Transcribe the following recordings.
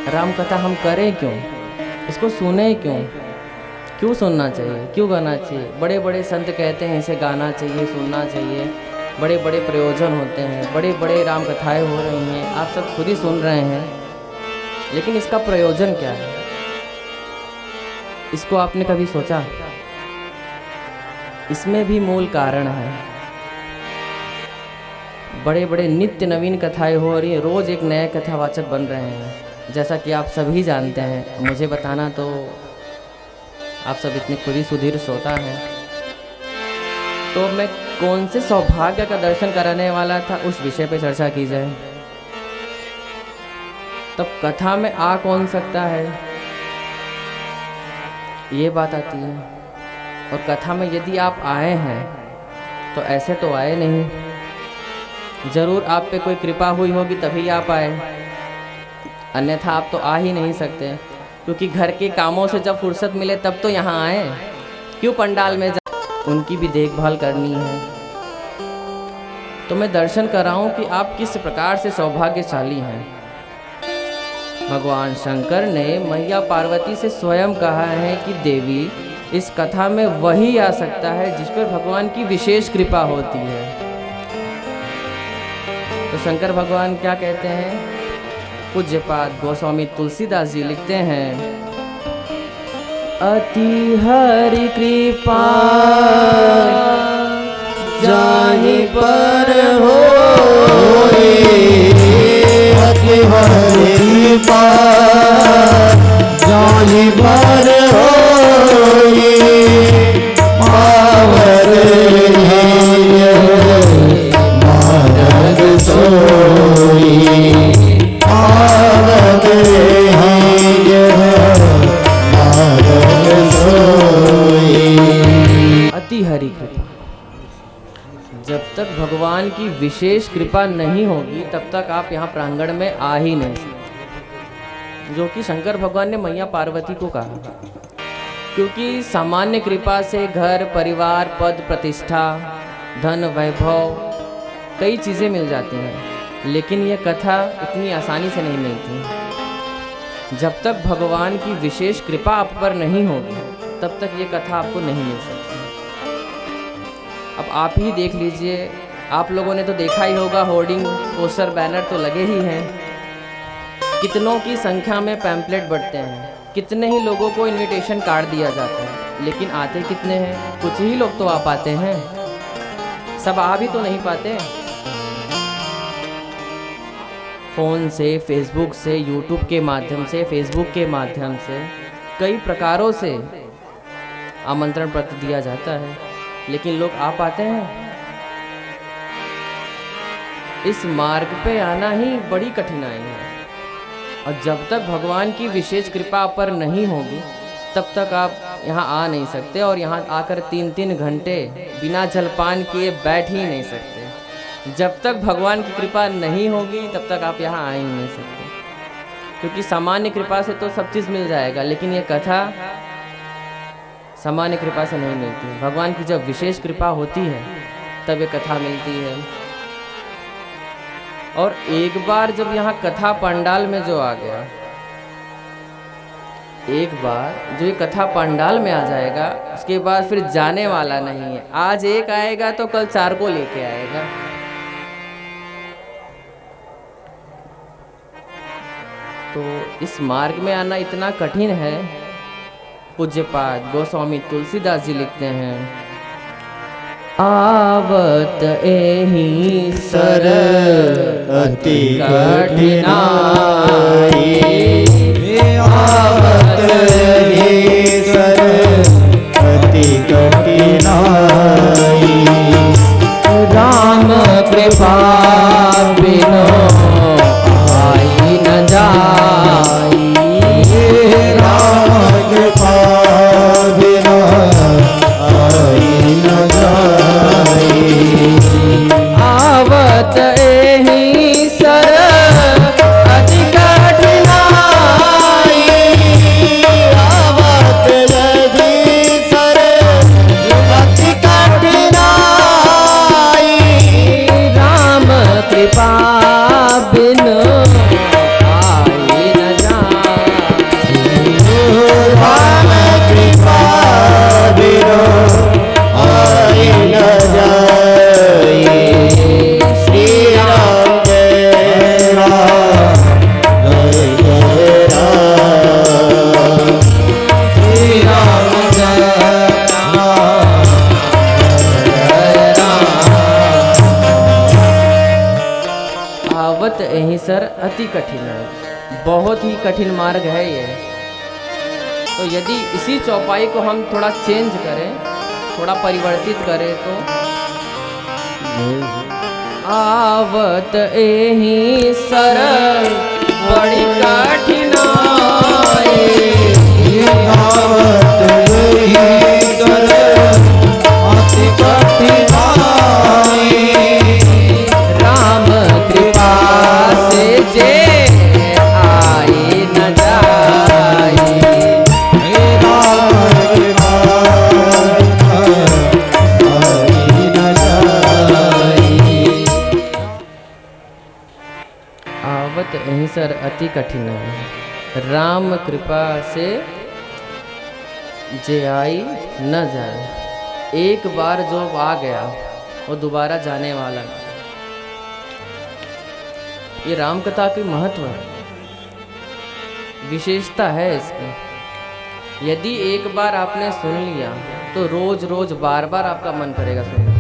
राम कथा हम करें क्यों, इसको सुने क्यों, क्यों सुनना चाहिए, क्यों गाना चाहिए। बड़े बड़े संत कहते हैं इसे गाना चाहिए, सुनना चाहिए, बड़े बड़े प्रयोजन होते हैं, बड़े बड़े राम कथाएँ हो रही हैं, आप सब खुद ही सुन रहे हैं, लेकिन इसका प्रयोजन क्या है, इसको आपने कभी सोचा? इसमें भी मूल कारण है। बड़े बड़े नित्य नवीन कथाएं हो रही हैं, रोज़ एक नए कथावाचक बन रहे हैं, जैसा कि आप सभी जानते हैं। मुझे बताना तो आप सब इतने खुद ही सुधीर श्रोता हैं। तो मैं कौन से सौभाग्य का दर्शन कराने वाला था, उस विषय पे चर्चा की जाए। तब कथा में आ कौन सकता है, ये बात आती है। और कथा में यदि आप आए हैं तो ऐसे तो आए नहीं, जरूर आप पे कोई कृपा हुई होगी तभी आप आए, अन्यथा आप तो आ ही नहीं सकते। क्योंकि घर के कामों से जब फुर्सत मिले तब तो यहाँ आए, क्यों पंडाल में उनकी भी देखभाल करनी है। तो मैं दर्शन कराऊं कि आप किस प्रकार से सौभाग्यशाली हैं। भगवान शंकर ने मैया पार्वती से स्वयं कहा है कि देवी, इस कथा में वही आ सकता है जिस पर भगवान की विशेष कृपा होती है। तो शंकर भगवान क्या कहते हैं? पूज्यपाद गोस्वामी तुलसीदास जी लिखते हैं, अति हरि कृपा जाहि पर होई, अति हरि कृपा जाहि पर होई, पावर है मार्ग सोई, पावर है मार्ग सोई। अति हरि कृपा, जब तक भगवान की विशेष कृपा नहीं होगी तब तक आप यहाँ प्रांगण में आ ही नहीं सकते, जो कि शंकर भगवान ने मैया पार्वती को कहा। क्योंकि सामान्य कृपा से घर परिवार पद प्रतिष्ठा धन वैभव कई चीज़ें मिल जाती हैं, लेकिन ये कथा इतनी आसानी से नहीं मिलती। जब तक भगवान की विशेष कृपा आप पर नहीं होगी तब तक ये कथा आपको नहीं मिल सकती। अब आप ही देख लीजिए, आप लोगों ने तो देखा ही होगा, होर्डिंग पोस्टर बैनर तो लगे ही हैं, कितनों की संख्या में पैम्पलेट बढ़ते हैं, कितने ही लोगों को इनविटेशन कार्ड दिया जाता है, लेकिन आते कितने हैं? कुछ ही लोग तो आ पाते हैं, सब आ भी तो नहीं पाते। फ़ोन से, फेसबुक से, यूट्यूब के माध्यम से, फेसबुक के माध्यम से कई प्रकारों से आमंत्रण पत्र दिया जाता है, लेकिन लोग आ पाते हैं? इस मार्ग पे आना ही बड़ी कठिनाई है। और जब तक भगवान की विशेष कृपा आप पर नहीं होगी तब तक आप यहाँ आ नहीं सकते, और यहाँ आकर 3-3 घंटे बिना जलपान किए बैठ ही नहीं सकते। जब तक भगवान की कृपा नहीं होगी तब तक आप यहाँ आ ही नहीं सकते। क्योंकि सामान्य कृपा से तो सब चीज़ मिल जाएगा, लेकिन ये कथा सामान्य कृपा से नहीं मिलती है। भगवान की जब विशेष कृपा होती है तब ये कथा मिलती है। और एक बार जब यहाँ कथा पंडाल में जो आ गया, एक बार जो ये कथा पंडाल में आ जाएगा, उसके बाद फिर जाने वाला नहीं है। आज एक आएगा तो कल 4 को लेके आएगा। तो इस मार्ग में आना इतना कठिन है। पूज्यपाद गोस्वामी तुलसीदास जी लिखते हैं, आवत एहि सर अति कठिनाई, आवत एहि सर अति कठिनाई, राम कृपा बिनु आई न जाई, राम कृपा बिनु आई न जाई, आवत एहि सर अति कठिनाई, यहीं सर अति कठिन है, बहुत ही कठिन मार्ग है ये। तो यदि इसी चौपाई को हम थोड़ा चेंज करें, थोड़ा परिवर्तित करें तो आवत यहीं सर बड़ी कठिनाई, आवत यहीं सर अति कठिनाई, राम कृपा से जे आई न जाई, राम कृपा आई न जाई। आवत यहीं सर अति कठिन है, राम कृपा से जे आई न जाए। एक बार जो आ गया वो दोबारा जाने वाला नहीं। ये राम कथा की महत्व है, विशेषता है इसकी। यदि एक बार आपने सुन लिया तो रोज रोज बार बार आपका मन करेगा सुनने,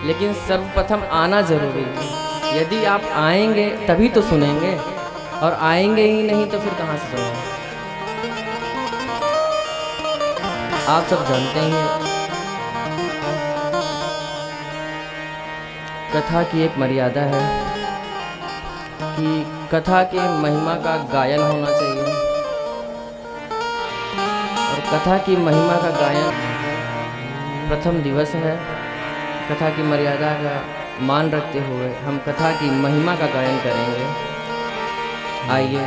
लेकिन सर्वप्रथम आना जरूरी है। यदि आप आएंगे तभी तो सुनेंगे, और आएंगे ही नहीं तो फिर कहाँ से सुनेंगे। आप सब जानते ही हैं कथा की एक मर्यादा है कि कथा के महिमा का गायन होना चाहिए, और कथा की महिमा का गायन प्रथम दिवस है। कथा की मर्यादा का मान रखते हुए हम कथा की महिमा का गायन करेंगे। आइए,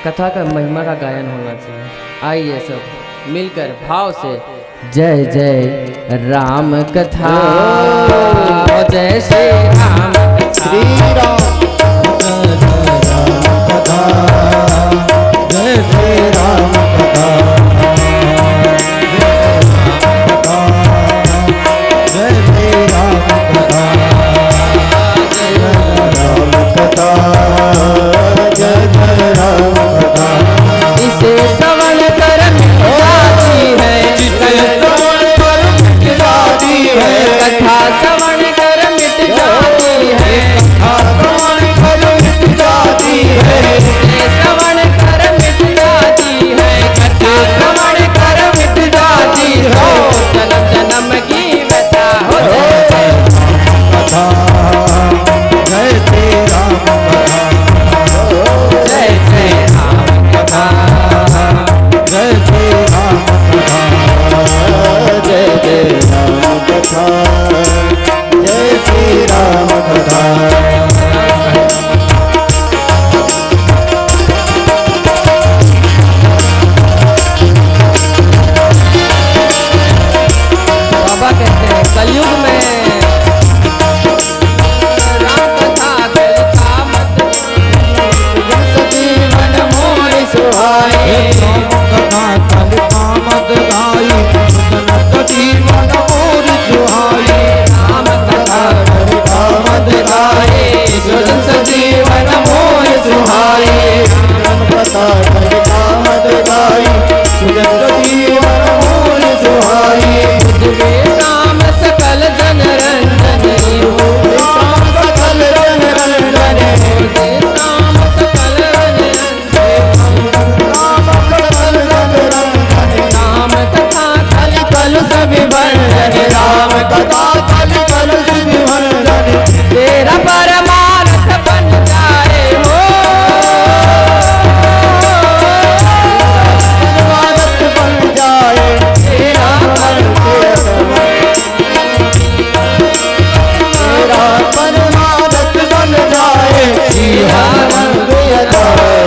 कथा का महिमा का गायन होना चाहिए। आइए सब मिलकर भाव से जय जय राम कथा, जय श्री राम श्री राम कथा, जय श्री राम कथा, जय श्री राम कथा, जय राम कथा, जय राम कथा। इसे श्रवण कर मिट जाती है, जिसे श्रवण कर मिट जाती है, कथा श्रवण कर मिट जाती है, कथा श्रवण कर मिट जाती है, इसे श्रवण कर मिट जाती है, कथा श्रवण कर मिट जाती हो, जन्म जन्म की व्यथा हो। कथा, जय श्री राम कथा, जय जय राम कथा, जय श्री राम कथा, जय जय राम कथा, जय श्री राम कथा। बाबा कहते हैं कलयुग में राम कथा कलिका मत, जीवन मोर सुहाए, राम कथा कलिका मत गाई, जनक जीवन मोर सुहाए, राम कथा कलिका मत गाए, सुजन सजीवन मोर सुहाए, राम कथा कलिका मत गाई, जनक जीवन मोर सुहाए, तुझे राम सकल जन रंजनी हो, राम सकल जन रंजने, तुझे राम सकल जन रंजनी, राम सकल जन रंजने, राम कथा कल कल सभी भंजन, राम कथा कल सुनि भंजन, तेरा परमार्थ बन जाए हो, परमानंद बन जाए, तेरा तेरा परमानंद बन जाए, जीवानंद जाए।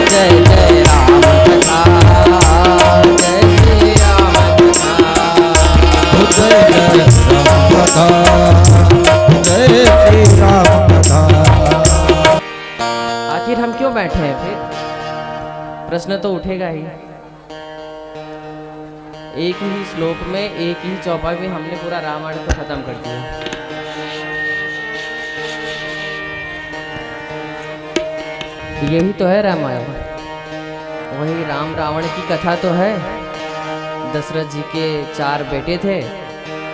जय जय राम कथा, जय श्री राम कथा। जय श्री राम कथा। आखिर हम क्यों बैठे हैं फिर? प्रश्न तो उठेगा ही। एक ही श्लोक में, एक ही चौपाई में हमने पूरा रामायण को खत्म कर दिया। यही तो है रामायण। वही राम रावण की कथा तो है। दशरथ जी के 4 बेटे थे,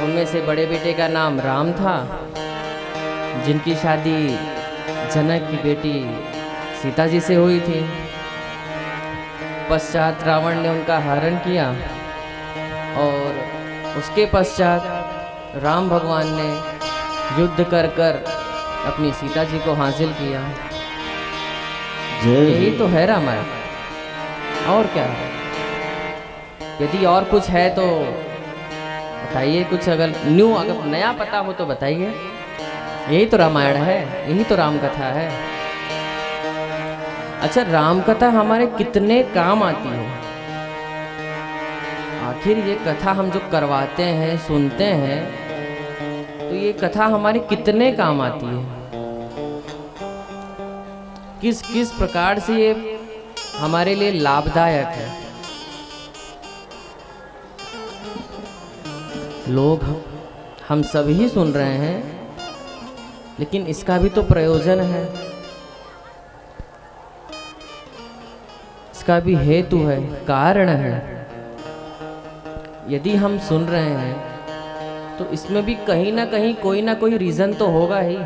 उनमें से बड़े बेटे का नाम राम था, जिनकी शादी जनक की बेटी सीता जी से हुई थी। पश्चात रावण ने उनका हरण किया और उसके पश्चात राम भगवान ने युद्ध कर कर अपनी सीता जी को हासिल किया। यही तो है रामायण, और क्या है? यदि और कुछ है तो बताइए, कुछ अगर नया पता हो तो बताइए। यही तो रामायण है, यही तो राम कथा है। अच्छा, राम कथा हमारे कितने काम आती है? आखिर ये कथा हम जो करवाते हैं, सुनते हैं, तो ये कथा हमारे कितने काम आती है? किस किस प्रकार से ये हमारे लिए लाभदायक है? लोग हम सभी सुन रहे हैं, लेकिन इसका भी तो प्रयोजन है, इसका भी हेतु है, कारण है। यदि हम सुन रहे हैं तो इसमें भी कहीं ना कहीं कोई ना कोई रीज़न तो होगा ही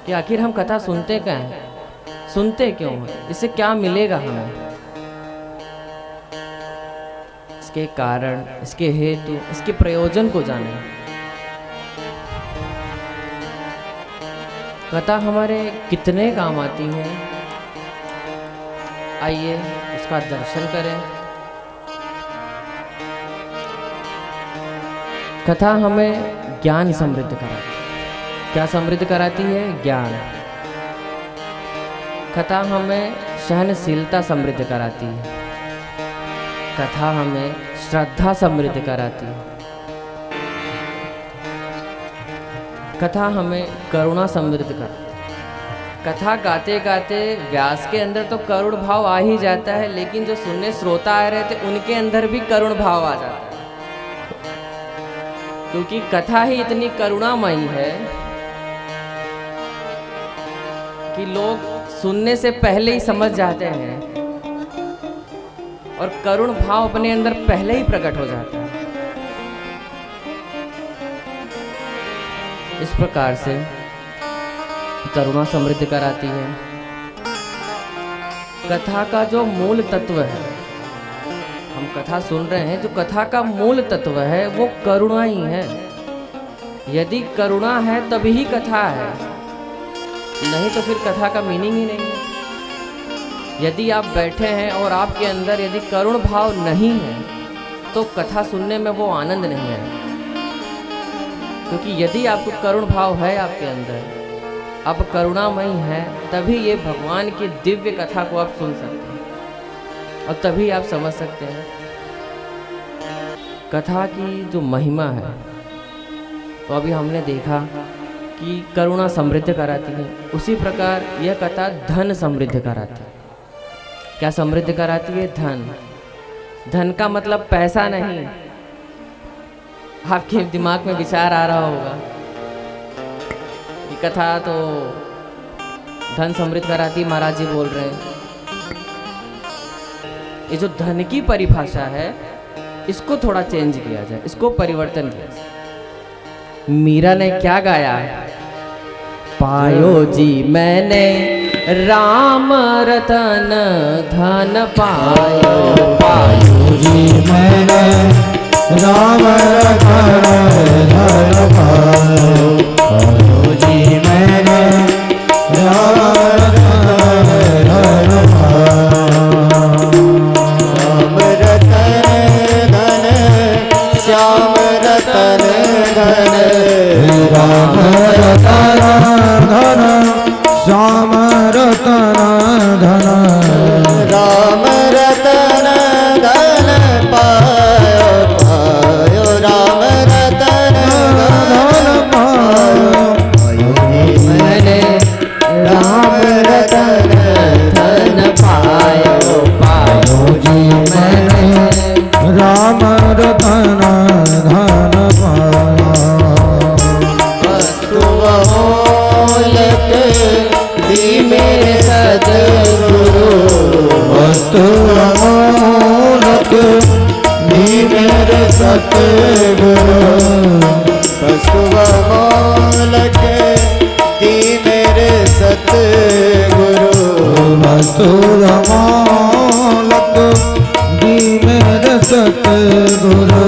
कि आखिर हम कथा सुनते क्या हैं, सुनते क्यों हैं, इससे क्या मिलेगा हमें। इसके कारण, इसके हेतु, इसके प्रयोजन को जाने। कथा हमारे कितने काम आती है, आइए उसका दर्शन करें। कथा हमें ज्ञान समृद्ध कराती है। क्या समृद्ध कराती है? ज्ञान। कथा हमें सहनशीलता समृद्ध कराती है। कथा हमें श्रद्धा समृद्ध कराती है। कथा हमें करुणा समृद्ध कराती है। कथा गाते गाते व्यास के अंदर तो करुण भाव आ ही जाता है, लेकिन जो सुनने श्रोता आ रहे थे उनके अंदर भी करुण भाव आ जाता है, क्योंकि कथा ही इतनी करुणामयी है कि लोग सुनने से पहले ही समझ जाते हैं और करुण भाव अपने अंदर पहले ही प्रकट हो जाता है। इस प्रकार से करुणा समृद्ध कराती है। कथा का जो मूल तत्व है, हम कथा सुन रहे हैं, जो कथा का मूल तत्व है वो करुणा ही है। यदि करुणा है तभी कथा है, नहीं तो फिर कथा का मीनिंग ही नहीं है। यदि आप बैठे हैं और आपके अंदर यदि करुण भाव नहीं है तो कथा सुनने में वो आनंद नहीं है। क्योंकि यदि आपको करुण भाव है आपके अंदर, आप करुणामयी है, तभी ये भगवान की दिव्य कथा को आप सुन सकते हैं और तभी आप समझ सकते हैं कथा की जो महिमा है। तो अभी हमने देखा कि करुणा समृद्ध कराती है, उसी प्रकार यह कथा धन समृद्ध कराती है। क्या समृद्ध कराती है? धन। धन का मतलब पैसा नहीं। आपके दिमाग में विचार आ रहा होगा कि कथा तो धन समृद्ध कराती, महाराज जी बोल रहे हैं। ये जो धन की परिभाषा है, इसको थोड़ा चेंज किया जाए, इसको परिवर्तन किया जाए। मीरा ने क्या गाया? पायो जी मैंने राम रतन धन पायो, पायो जी मैंने राम रतन धन पायो, पायो जी मैंने राम रतन धन पायो। राम रतन धन श्याम रतन धन, राम रतन धन श्याम रतन धन, राम रतन धन पायो, पायो राम रतन धन पायो, पायो जी मैंने राम रतन धन पायो, पायो जी मैंने राम रतन धन पायो। वस्तु अमूल्य दी मेरे सद सुरमोलक जी मेरे सतगुरु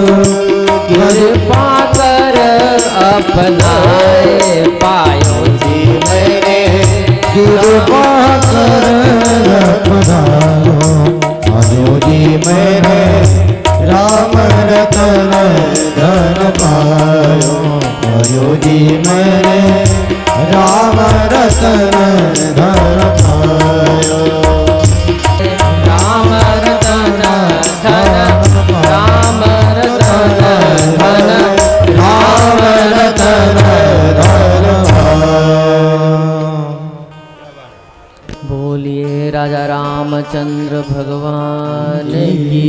कृपा कर अपनाए पायो जी मेरे कृपा कर अपनायो पायो जी मेरे राम रतन धन पायो पायो जी मेरे राम रतन धन पायो राम रतन धन राम रतन धन राम रतन धन बोलिए राजा रामचंद्र भगवान की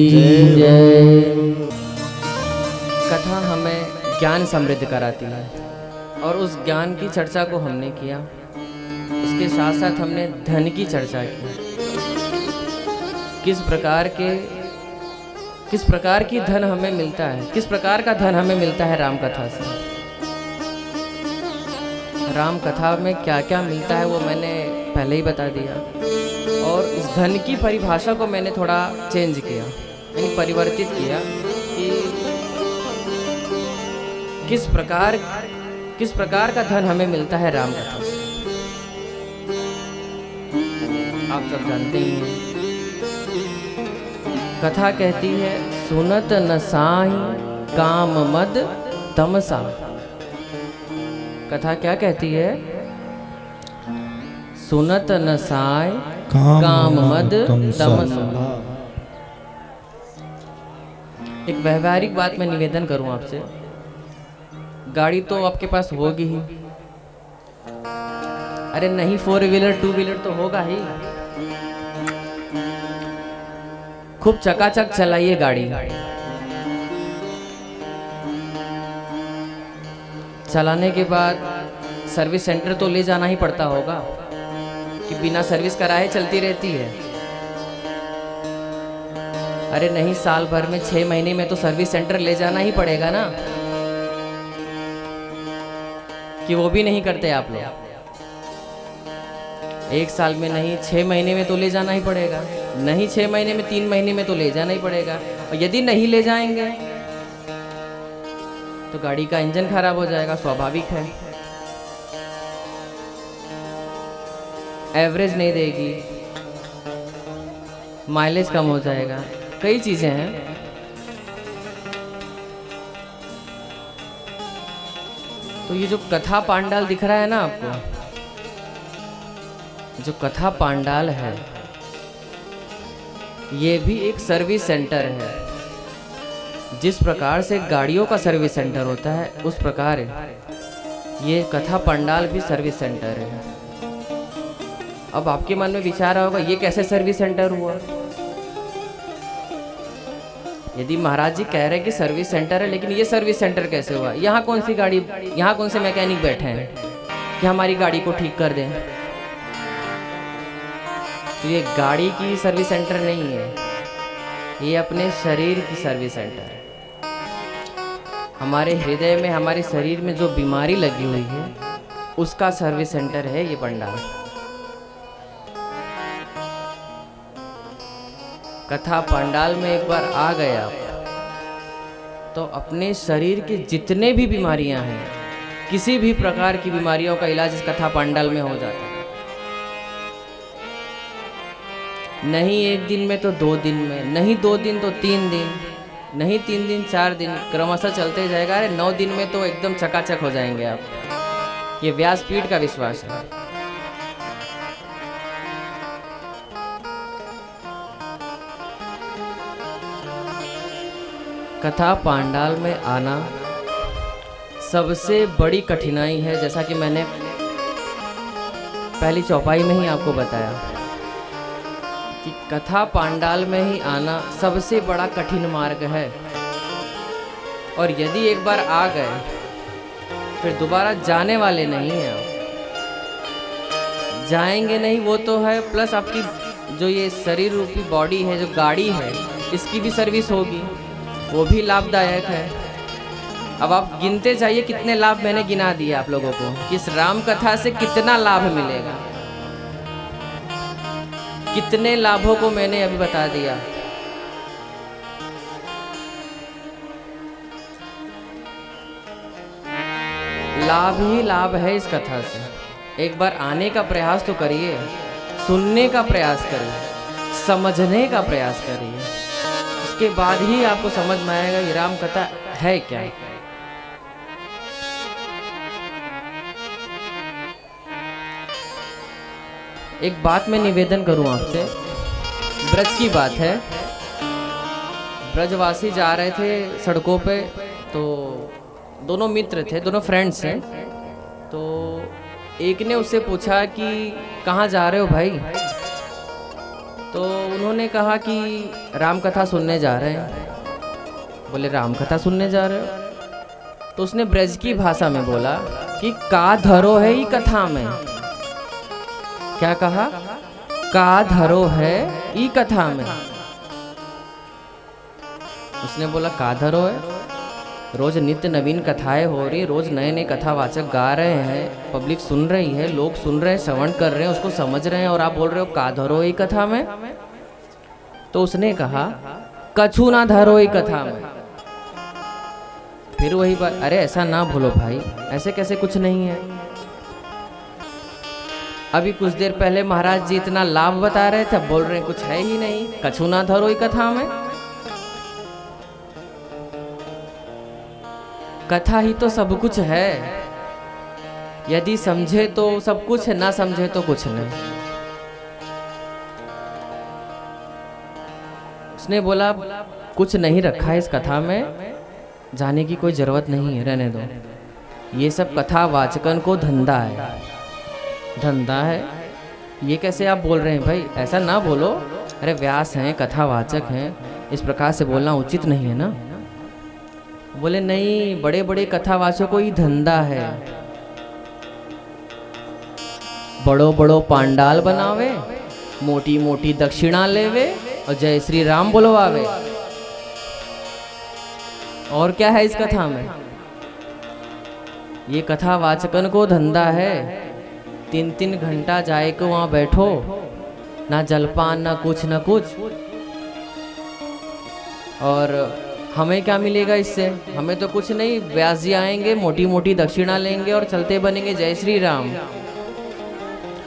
जय। कथा हमें ज्ञान समृद्ध कराती है और उस ज्ञान की चर्चा को हमने किया। उसके साथ साथ हमने धन की चर्चा की। किस प्रकार की धन हमें मिलता है, किस प्रकार का धन हमें मिलता है राम कथा से। राम कथा में क्या क्या मिलता है वो मैंने पहले ही बता दिया। और इस धन की परिभाषा को मैंने थोड़ा चेंज किया, यानी परिवर्तित किया कि किस प्रकार का धन हमें मिलता है राम कथा से। आप सब जानते ही हैं, कथा कहती है सुनत न साई काम मद तमसा। कथा क्या कहती है? सुनत न साई काम मद तमसा। एक व्यवहारिक बात मैं निवेदन करूं आपसे, गाड़ी तो आपके पास होगी ही, अरे नहीं 4 व्हीलर 2 व्हीलर तो होगा ही। खूब चकाचक चलाइए गाड़ी, चलाने के बाद सर्विस सेंटर तो ले जाना ही पड़ता होगा कि बिना सर्विस कराए चलती रहती है। अरे नहीं, साल भर में 6 महीने में तो सर्विस सेंटर ले जाना ही पड़ेगा ना, कि वो भी नहीं करते आप लोग। 1 साल में नहीं, 6 महीने में तो ले जाना ही पड़ेगा। नहीं 6 महीने में, 3 महीने में तो ले जाना ही पड़ेगा। और यदि नहीं ले जाएंगे तो गाड़ी का इंजन खराब हो जाएगा, स्वाभाविक है। एवरेज नहीं देगी, माइलेज कम हो जाएगा, कई चीजें हैं। तो ये जो कथा पांडाल दिख रहा है ना आपको, जो कथा पांडाल है ये भी एक सर्विस सेंटर है। जिस प्रकार से गाड़ियों का सर्विस सेंटर होता है उस प्रकार ये कथा पांडाल भी सर्विस सेंटर है। अब आपके मन में विचार होगा ये कैसे सर्विस सेंटर हुआ। यदि महाराज जी कह रहे हैं कि सर्विस सेंटर है, लेकिन ये सर्विस सेंटर कैसे हुआ? यहाँ कौन सी गाड़ी, यहाँ कौन से मैकेनिक बैठे हैं कि हमारी गाड़ी को ठीक कर दें? तो ये गाड़ी की सर्विस सेंटर नहीं है, ये अपने शरीर की सर्विस सेंटर है। हमारे हृदय में, हमारे शरीर में जो बीमारी लगी हुई है उसका सर्विस सेंटर है ये पंडाल। कथा पंडाल में एक बार आ गया तो अपने शरीर के जितने भी बीमारियां हैं, किसी भी प्रकार की बीमारियों का इलाज इस कथा पंडाल में हो जाता है। नहीं 1 दिन में तो 2 दिन में, नहीं 2 दिन तो 3 दिन, नहीं 3 दिन 4 दिन, क्रमशः चलते जाएगा। अरे 9 दिन में तो एकदम चकाचक हो जाएंगे आप। ये व्यासपीठ का विश्वास है। कथा पांडाल में आना सबसे बड़ी कठिनाई है, जैसा कि मैंने पहली चौपाई में ही आपको बताया कि कथा पांडाल में ही आना सबसे बड़ा कठिन मार्ग है। और यदि एक बार आ गए फिर दोबारा जाने वाले नहीं हैं आप। जाएंगे नहीं वो तो है, प्लस आपकी जो ये शरीर रूपी बॉडी है, जो गाड़ी है, इसकी भी सर्विस होगी, वो भी लाभदायक है। अब आप गिनते जाइए कितने लाभ मैंने गिना दिए आप लोगों को कि इस राम कथा से कितना लाभ मिलेगा। कितने लाभों को मैंने अभी बता दिया। लाभ ही लाभ है इस कथा से। एक बार आने का प्रयास तो करिए, सुनने का प्रयास करिए, समझने का प्रयास करिए, उसके बाद ही आपको समझ में आएगा ये राम कथा है क्या। एक बात मैं निवेदन करूं आपसे, ब्रज की बात है। ब्रजवासी जा रहे थे सड़कों पे, तो दोनों मित्र थे, दोनों फ्रेंड्स हैं। तो एक ने उससे पूछा कि कहाँ जा रहे हो भाई? तो उन्होंने कहा कि राम कथा सुनने जा रहे हैं। बोले राम कथा सुनने जा रहे हो? तो उसने ब्रज की भाषा में बोला कि का धरो है ई कथा में। क्या कहा? का धरो है ई कथा में। उसने बोला का धरो है? रोज नित्य नवीन कथाएं हो रही, रोज नए नए कथावाचक गा रहे हैं, पब्लिक सुन रही है, लोग सुन रहे हैं, श्रवण कर रहे हैं, उसको समझ रहे हैं, और आप बोल रहे हो का धरो ई कथा में। तो उसने कहा कछु ना धरो ई कथा में। फिर वही बात, अरे ऐसा ना बोलो भाई, ऐसे कैसे, कुछ नहीं है। अभी कुछ देर पहले महाराज जी इतना लाभ बता रहे थे, बोल रहे हैं कुछ है ही नहीं, कछु ना धरो ई कथा में। कथा ही तो सब कुछ है। यदि समझे तो सब कुछ है, ना समझे तो कुछ नहीं। उसने बोला कुछ नहीं रखा है इस कथा में, जाने की कोई जरूरत नहीं है, रहने दो। ये सब कथा वाचकन को धंधा है, धंधा है। ये कैसे आप बोल रहे हैं भाई? ऐसा ना बोलो। अरे व्यास हैं, कथावाचक हैं, इस प्रकार से बोलना उचित नहीं है ना। बोले नहीं, बड़े बड़े कथावाचकों को ही धंधा है। बड़ो बड़ो पांडाल बनावे, मोटी मोटी दक्षिणा लेवे और जय श्री राम बोलवावे। और क्या है इस कथा में? ये कथावाचकन को धंधा है। 3-3 घंटा जाए को वहां बैठो, ना जलपान ना कुछ ना कुछ। और हमें क्या मिलेगा इससे? हमें तो कुछ नहीं। व्यास जी आएंगे, मोटी मोटी दक्षिणा लेंगे और चलते बनेंगे जय श्री राम।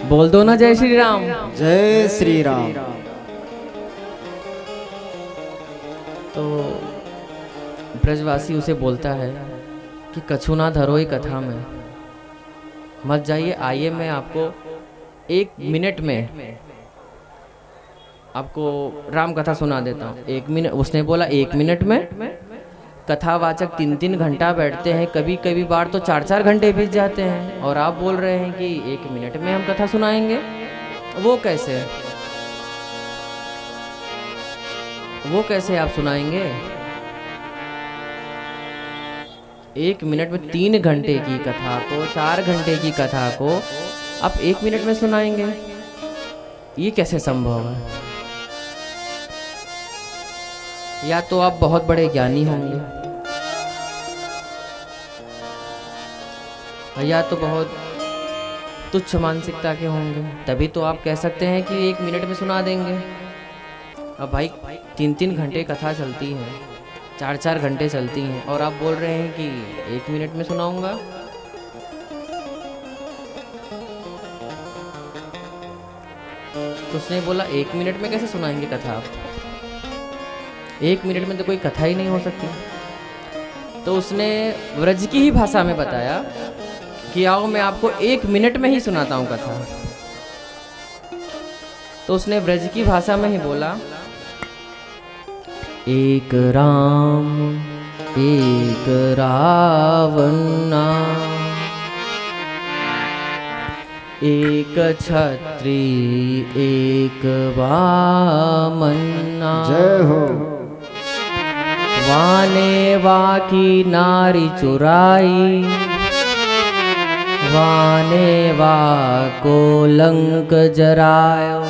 बोल दो ना जय श्री राम। जय श्री राम। तो ब्रजवासी उसे बोलता है कि कछु ना धरो ही कथा में, मत जाइए। आइए मैं आपको 1 मिनट में आपको राम कथा सुना देता हूँ। 1 मिनट। उसने बोला 1 मिनट में? कथावाचक 3-3 घंटा बैठते हैं, कभी कभी बार तो 4-4 घंटे बीत जाते हैं, और आप बोल रहे हैं कि 1 मिनट में हम कथा सुनाएंगे। वो कैसे? वो कैसे आप सुनाएंगे? 1 मिनट में 3 घंटे की कथा को, 4 घंटे की कथा को आप 1 मिनट में सुनाएंगे? ये कैसे संभव है? या तो आप बहुत बड़े ज्ञानी होंगे, या तो बहुत तुच्छ मानसिकता के होंगे, तभी तो आप कह सकते हैं कि 1 मिनट में सुना देंगे। अब भाई 3-3 घंटे कथा चलती है, 4-4 घंटे चलती हैं, और आप बोल रहे हैं कि 1 मिनट में सुनाऊंगा। तो उसने बोला 1 मिनट में कैसे सुनाएंगे कथा आप? 1 मिनट में तो कोई कथा ही नहीं हो सकती। तो उसने व्रज की ही भाषा में बताया कि आओ मैं आपको 1 मिनट में ही सुनाता हूँ कथा। तो उसने व्रज की भाषा में ही बोला, एक राम एक रावण, एक छत्री एक वामना। जय हो। वाने वाकी नारी चुराई, वाने वाको लंक जरायो।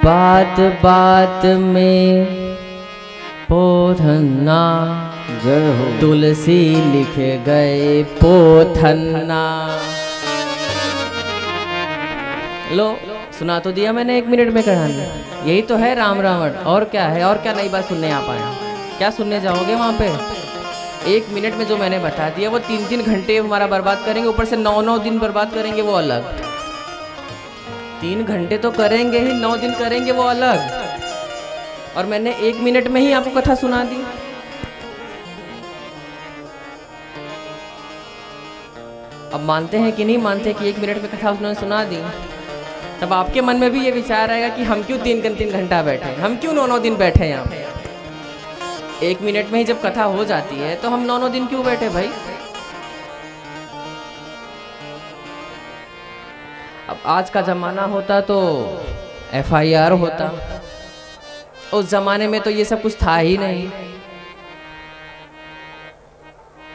बात बात में पोथन्ना, जय हो। तुलसी लिख गए पोथन्ना। लो सुना तो दिया मैंने 1 मिनट में कहानी। यही तो है राम रावण, और क्या है? और क्या नई बात सुनने आ पाया? क्या सुनने जाओगे वहाँ पे? 1 मिनट में जो मैंने बता दिया वो 3-3 घंटे हमारा बर्बाद करेंगे, ऊपर से 9-9 दिन बर्बाद करेंगे, वो अलग। 3 घंटे तो करेंगे ही, 9 दिन करेंगे, वो अलग। और मैंने 1 मिनट में ही आपको कथा सुना दी। अब मानते हैं कि नहीं मानते कि 1 मिनट में कथा उन्होंने सुना दी? तब आपके मन में भी ये विचार आएगा कि हम क्यों 3 घंटा बैठे, हम क्यों 9-9 दिन बैठे यहाँ पे। 1 मिनट में ही जब कथा हो जाती है तो हम 9-9 दिन क्यों बैठे भाई? अब आज का जमाना होता तो FIR होता, उस जमाने में तो ये सब कुछ था ही नहीं।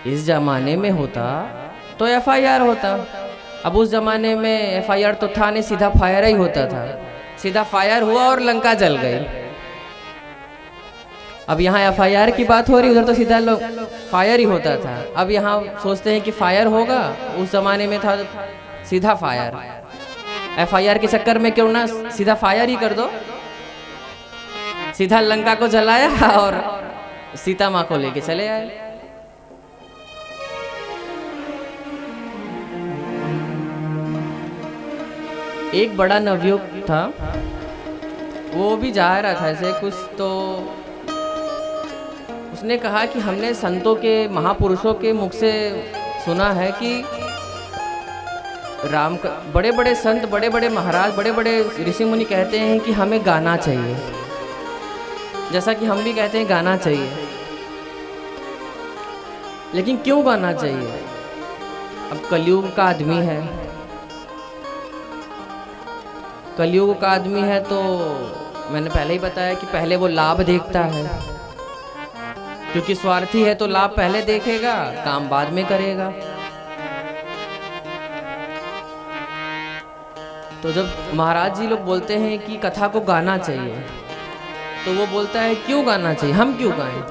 इस जमाने में होता तो FIR होता। अब उस जमाने में FIR तो था नहीं, सीधा फायर ही होता था। सीधा फायर हुआ और लंका जल गई। अब यहाँ FIR की बात हो रही, उधर तो सीधा फायर ही होता था। अब यहाँ सोचते हैं कि फायर होगा, उस जमाने में था सीधा फायर। FIR के चक्कर में क्यों ना सीधा फायर ही कर दो। सीधा लंका को जलाया और सीता माँ को लेके चले आए। एक बड़ा नवयुग था, वो भी जा रहा था ऐसे कुछ, तो उसने कहा कि हमने संतों के, महापुरुषों के मुख से सुना है कि बड़े बड़े संत, बड़े बड़े महाराज, बड़े बड़े ऋषि मुनि कहते हैं कि हमें गाना चाहिए, जैसा कि हम भी कहते हैं गाना चाहिए। लेकिन क्यों गाना चाहिए? अब कलयुग का आदमी है, कलयुग का आदमी है तो मैंने पहले ही बताया कि पहले वो लाभ देखता है, क्योंकि स्वार्थी है तो लाभ पहले देखेगा, काम बाद में करेगा। तो जब महाराज जी लोग बोलते हैं कि कथा को गाना चाहिए, तो वो बोलता है क्यों गाना चाहिए, हम क्यों गाएं?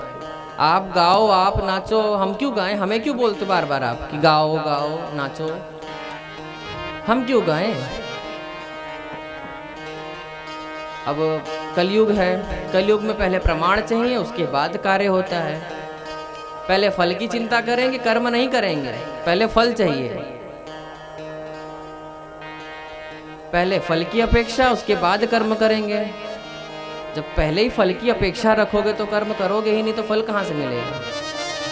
आप गाओ, आप नाचो, हम क्यों गाएं? हमें क्यों बोलते बार बार आप कि गाओ गाओ नाचो, हम क्यों गाएं? अब कलयुग है, कलयुग में पहले प्रमाण चाहिए, उसके बाद कार्य होता है। पहले फल की चिंता करेंगे, कर्म नहीं करेंगे, पहले फल चाहिए। पहले फल की अपेक्षा, उसके बाद कर्म करेंगे। जब पहले ही फल की अपेक्षा रखोगे तो कर्म करोगे ही नहीं, तो फल कहाँ से मिलेगा?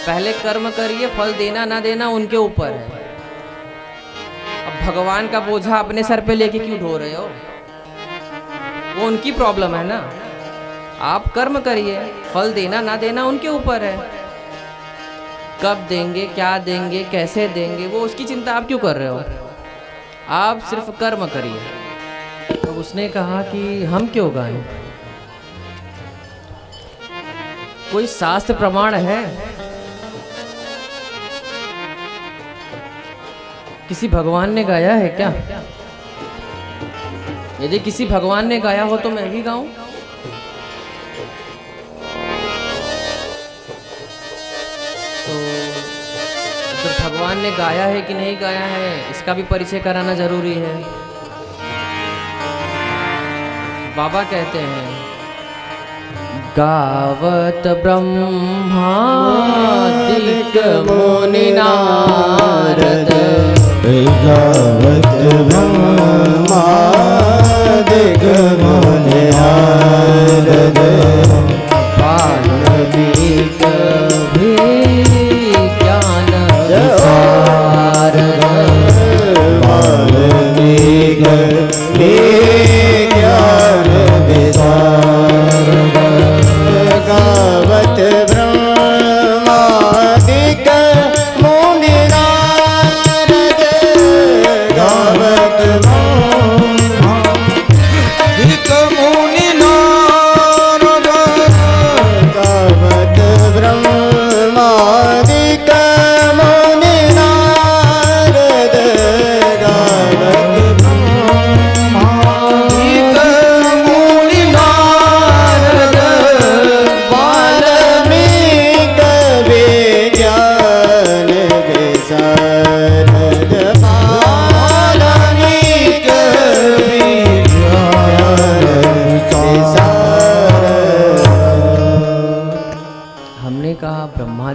पहले कर्म करिए, फल देना ना देना उनके ऊपर है। अब भगवान का बोझा अपने सर पे लेके क्यों ढो रहे हो? वो उनकी प्रॉब्लम है ना। आप कर्म करिए, फल देना ना देना उनके ऊपर है। कब देंगे, क्या देंगे, कैसे देंगे, वो उसकी चिंता आप क्यों कर रहे हो? आप सिर्फ कर्म करिए। तो उसने कहा कि हम क्यों गाएं? कोई शास्त्र प्रमाण है? किसी भगवान ने गाया है क्या? यदि किसी भगवान ने गाया हो तो मैं भी गाऊं। तो जब भगवान ने गाया है कि नहीं गाया है, इसका भी परिचय कराना जरूरी है। बाबा कहते हैं गावत ब्रह्मादिक मुनि नारद, गावत ब्रह्मादिक मुनि नारद, वाल्मीक भी ज्ञान विशारद, वाल्मीक भी ज्ञान विशारद, गावत ब्रह्मादिक मुनि नारद, गावत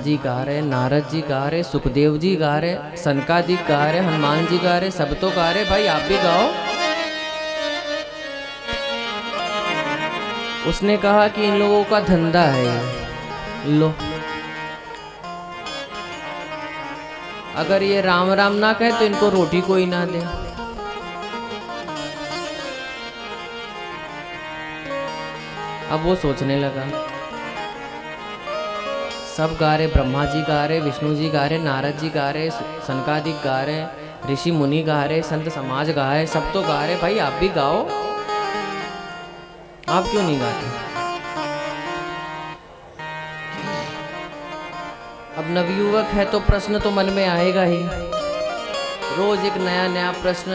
जी गा रहे, नारद जी गा रहे, सुखदेव जी गा रहे, सनकादिक गा रहे, हनुमान जी गा रहे, सब तो गा रहे, भाई आप भी गाओ। उसने कहा कि इन लोगों का धंधा है, लो अगर ये राम राम ना कहे तो इनको रोटी कोई ना दे। अब वो सोचने लगा, सब गा रहे, ब्रह्मा जी गा रहे, विष्णु जी गा रहे, नारद जी गा रहे, सनकादिक गा रहे, ऋषि मुनि गा रहे, संत समाज गा रहे, सब तो गा रहे, भाई आप भी गाओ, आप क्यों नहीं गाते? अब नवयुवक है तो प्रश्न तो मन में आएगा ही, रोज एक नया नया प्रश्न,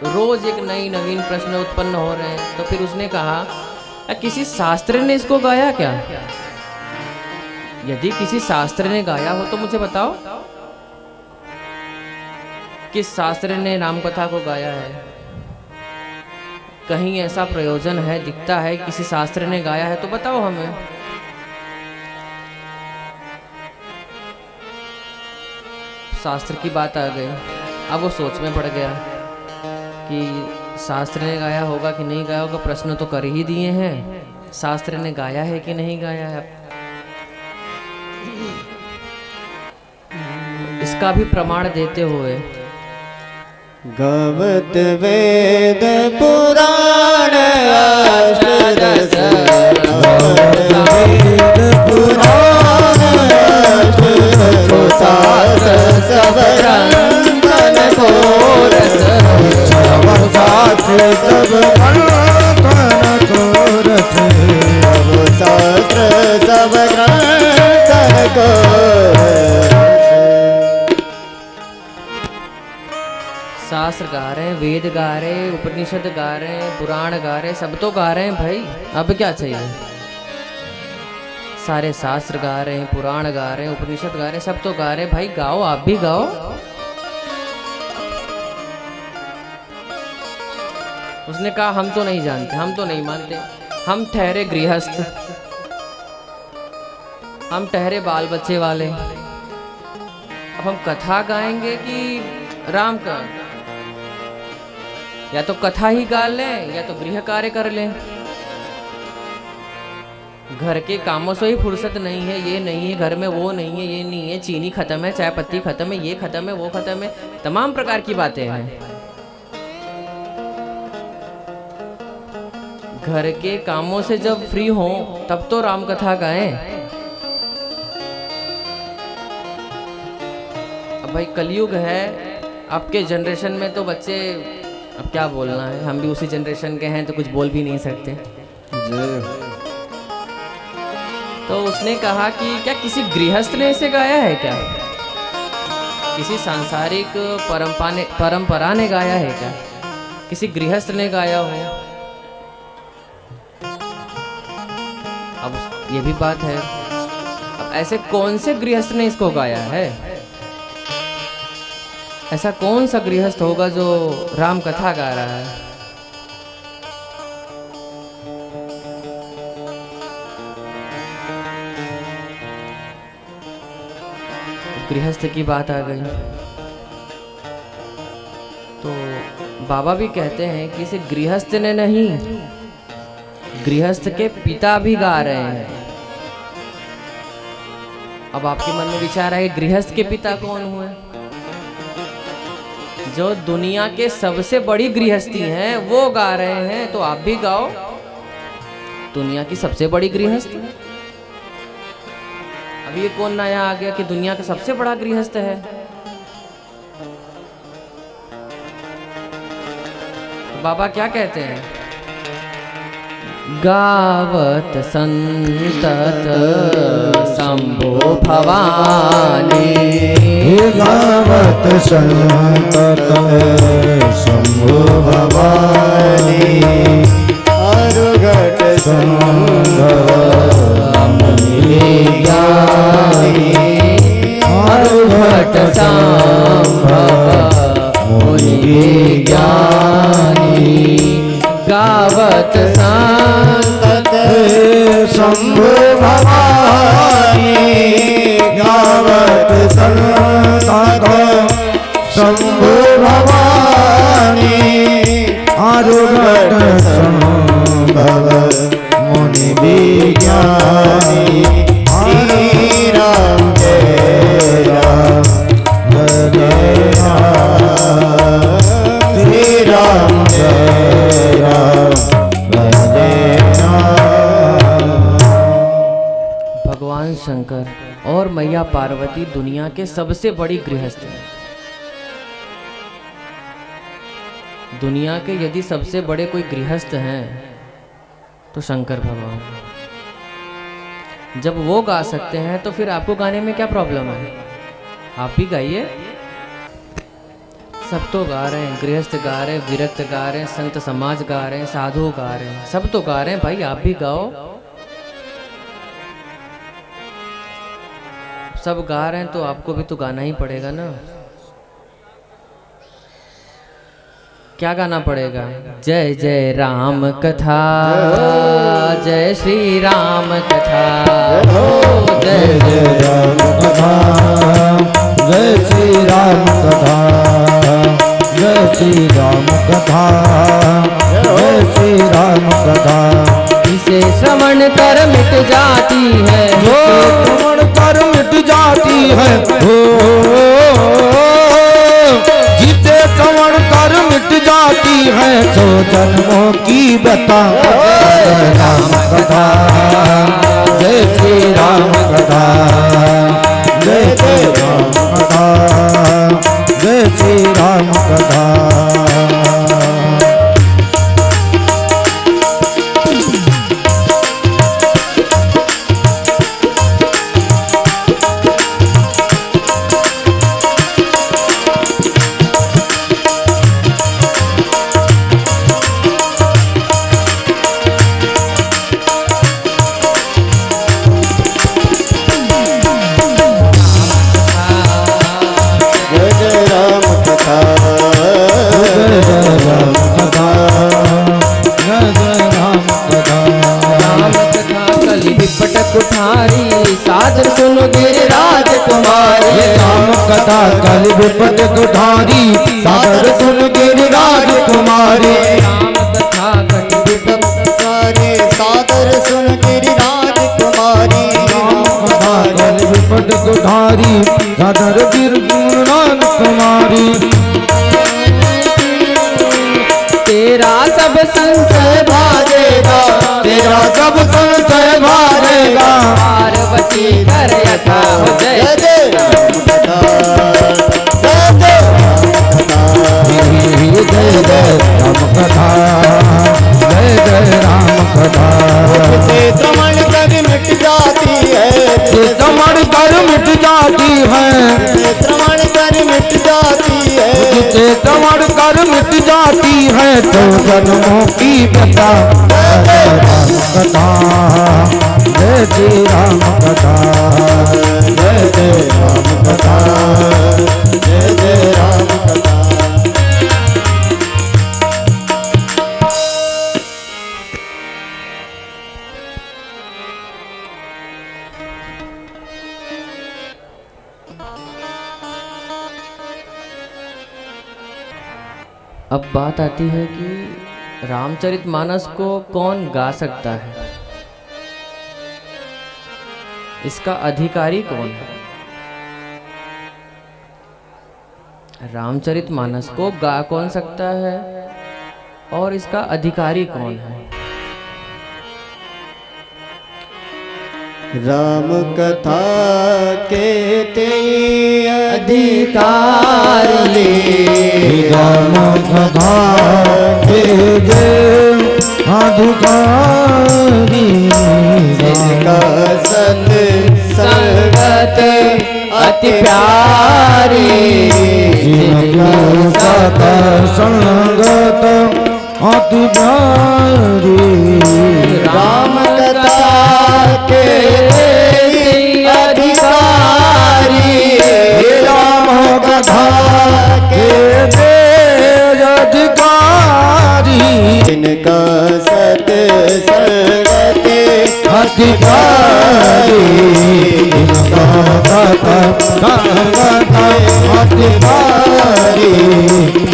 रोज एक नई नवीन प्रश्न उत्पन्न हो रहे हैं। तो फिर उसने कहा, किसी शास्त्र ने इसको गाया क्या? यदि किसी शास्त्र ने गाया हो तो मुझे बताओ, किस शास्त्र ने राम कथा को गाया है? कहीं ऐसा प्रयोजन है, दिखता है किसी शास्त्र ने गाया है तो बताओ हमें। शास्त्र की बात आ गई। अब वो सोच में पड़ गया कि शास्त्र ने गाया होगा कि नहीं गाया होगा, प्रश्न तो कर ही दिए हैं, शास्त्र ने गाया है कि नहीं गाया है। इसका भी प्रमाण देते हुए, गवत वेद पुराण अष्टदश, वेद पुराण अष्टदश, शास्त्र सब रंगन को रस, शास्त्र सब रंगन को रस, शास्त्र सब रंगन को रस। शास्त्र गा रहे हैं, वेद गा रहे हैं, उपनिषद गा रहे हैं, पुराण गा रहे हैं, सब तो गा रहे हैं भाई, अब क्या चाहिए? सारे शास्त्र गा रहे हैं, पुराण गा रहे हैं, उपनिषद गा रहे हैं, सब तो गा रहे हैं, भाई गाओ, आप भी गाओ। उसने कहा, हम तो नहीं जानते, हम तो नहीं मानते, हम ठहरे गृहस्थ, हम ठहरे बाल बच्चे वाले, अब हम कथा गाएंगे कि राम का? या तो कथा ही गा लें या तो गृह कार्य कर लें। घर के कामों से ही फुर्सत नहीं है, ये नहीं है घर में, वो नहीं है, ये नहीं है, चीनी खत्म है, चाय पत्ती खत्म है, ये खत्म है, वो खत्म है, तमाम प्रकार की बातें हैं। घर के कामों से जब फ्री हो तब तो राम कथा गाएं। अब भाई कलयुग है, आपके जनरेशन में तो बच्चे, अब क्या बोलना है, हम भी उसी जनरेशन के हैं तो कुछ बोल भी नहीं सकते। तो उसने कहा कि क्या किसी गृहस्थ ने इसे गाया है क्या? किसी सांसारिक परंपरा ने गाया है क्या? किसी गृहस्थ ने गाया हो? अब ये भी बात है, अब ऐसे कौन से गृहस्थ ने इसको गाया है? ऐसा कौन सा गृहस्थ होगा जो राम कथा गा रहा है? गृहस्थ की बात आ गई तो बाबा भी कहते हैं कि इसे गृहस्थ ने नहीं, गृहस्थ के पिता भी गा रहे हैं। अब आपके मन में विचार आए, गृहस्थ के पिता कौन हुए? जो दुनिया के सबसे बड़ी गृहस्थी हैं वो गा रहे हैं, तो आप भी गाओ। दुनिया की सबसे बड़ी गृहस्थी, अब ये कौन नया आ गया कि दुनिया का सबसे बड़ा गृहस्थ है? तो बाबा क्या कहते हैं, गावत संतत शंभो भवानी, गावत संतत शंभो भवानी, अरुघट संभव मुनि ज्ञानी, अरुघट संभव मुनि ज्ञानी, गावत संतत शंभो भवानी, शंभु भवानी आरुघट संभव मुनि विज्ञानी श्री राम जय राम जय राम श्री राम जय राम जय राम। भगवान शंकर और मैया पार्वती दुनिया के सबसे बड़ी गृहस्थ हैं। दुनिया के यदि सबसे बड़े कोई गृहस्थ हैं तो शंकर भगवान। जब वो गा सकते हैं तो फिर आपको गाने में क्या प्रॉब्लम है? आप भी गाइए। सब तो गा रहे हैं, गृहस्थ गा रहे हैं, विरक्त गा रहे हैं, संत समाज गा रहे हैं, साधु गा रहे हैं, सब तो गा रहे हैं भाई, आप भी गाओ। सब गा रहे हैं तो आपको भी तो गाना ही पड़ेगा ना। क्या गाना पड़ेगा? जय जय राम कथा, जय श्री राम कथा, जय जय राम कथा, जय श्री राम कथा, जय श्री राम कथा, जय श्री राम कथा। इसे श्रवण कर मिट जाती है, श्रवण कर मिट जाती है, जिसे श्रवण कर मिट जाती है, सो जन्मों की बता। राम कथा, जय श्री राम कथा, जय जय राम कथा, जय श्री राम कथा। सादर सुनो गिरिराज कुमारी, राम कथा कल विपट कुठारी, सादर सुन गिरिराज कुमारी। राम कथा कल विपट कुठारी, सादर सुन गिरिराज कुमारी। राम कथा कल विपट कुठारी, सादर गिरिराज कुमारी। तेरा सब संशय भागेगा, तेरा सब संशय भागेगा। पार्वती कर यथा जय जय राम कथा, जय जय राम कथा, जय जय राम कथा। जिसे श्रवण कर मिट जाती है, श्रवण कर मिट जाती है, श्रवण कर मिट जाती है, जिसे श्रवण कर मिट जाती है, तो जन्मों की बता। राम कथा, जय श्री राम कथा, जय जय राम कथा, जय जय राम कथा। अब बात आती है कि रामचरितमानस को कौन गा सकता है, इसका अधिकारी कौन है? रामचरितमानस को गा कौन सकता है और इसका अधिकारी कौन है? राम कथा के ते अधिकारी, राम कथा के जे अधिकारी, जिनका सत संगत अति प्यारी, जिनका सत संगत अति प्यारी। राम कथा के अधिकारी, राम कथा के अधिकारी, जिनका सत संगत अधिकारी, जिनका सत संगत अधिकारी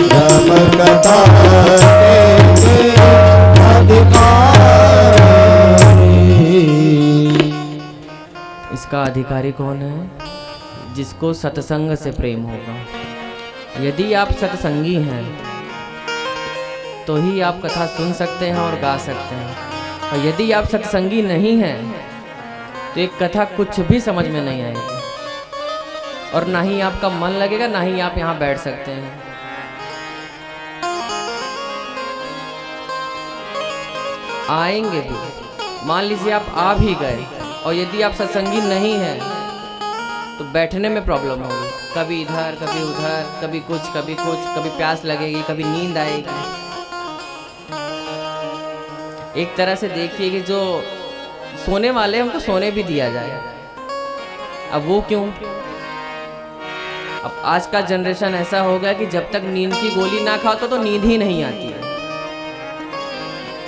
राम कथा के अधिकारी। इसका अधिकारी कौन है? जिसको सत्संग से प्रेम होगा। यदि आप सत्संगी हैं तो ही आप कथा सुन सकते हैं और गा सकते हैं, और यदि आप सत्संगी नहीं हैं तो एक कथा कुछ भी समझ में नहीं आएगी, और ना ही आपका मन लगेगा, ना ही आप यहाँ बैठ सकते हैं। आएंगे भी, मान लीजिए आप आ भी गए, और यदि आप सत्संगी नहीं हैं तो बैठने में प्रॉब्लम होगी, कभी इधर कभी उधर, कभी कुछ कभी कुछ, कभी प्यास लगेगी, कभी नींद आएगी। एक तरह से देखिए कि जो सोने वाले उनको सोने भी दिया जाए। अब वो क्यों? अब आज का जनरेशन ऐसा हो गया कि जब तक नींद की गोली ना खाओ तो नींद ही नहीं आती है।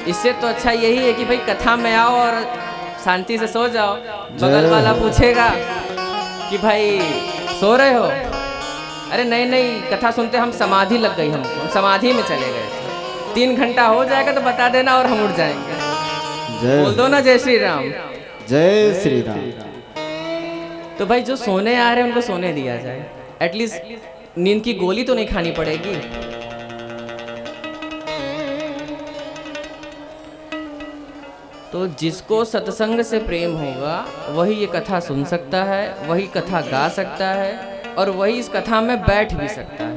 इससे तो अच्छा यही है कि भाई कथा में आओ और शांति से सो जाओ। बगल वाला पूछेगा कि भाई सो रहे हो? अरे नहीं नहीं, कथा सुनते हम समाधि लग गई, हमको हम समाधि में चले गए। 3 घंटा हो जाएगा तो बता देना और हम उठ जाएंगे। बोल दो ना जय श्री राम। जय श्री राम। तो भाई जो सोने आ रहे हैं उनको सोने दिया जाए, एटलीस्ट नींद की गोली तो नहीं खानी पड़ेगी। तो जिसको सत्संग से प्रेम होगा वही ये कथा सुन सकता है, वही कथा गा सकता है, और वही इस कथा में बैठ भी सकता है।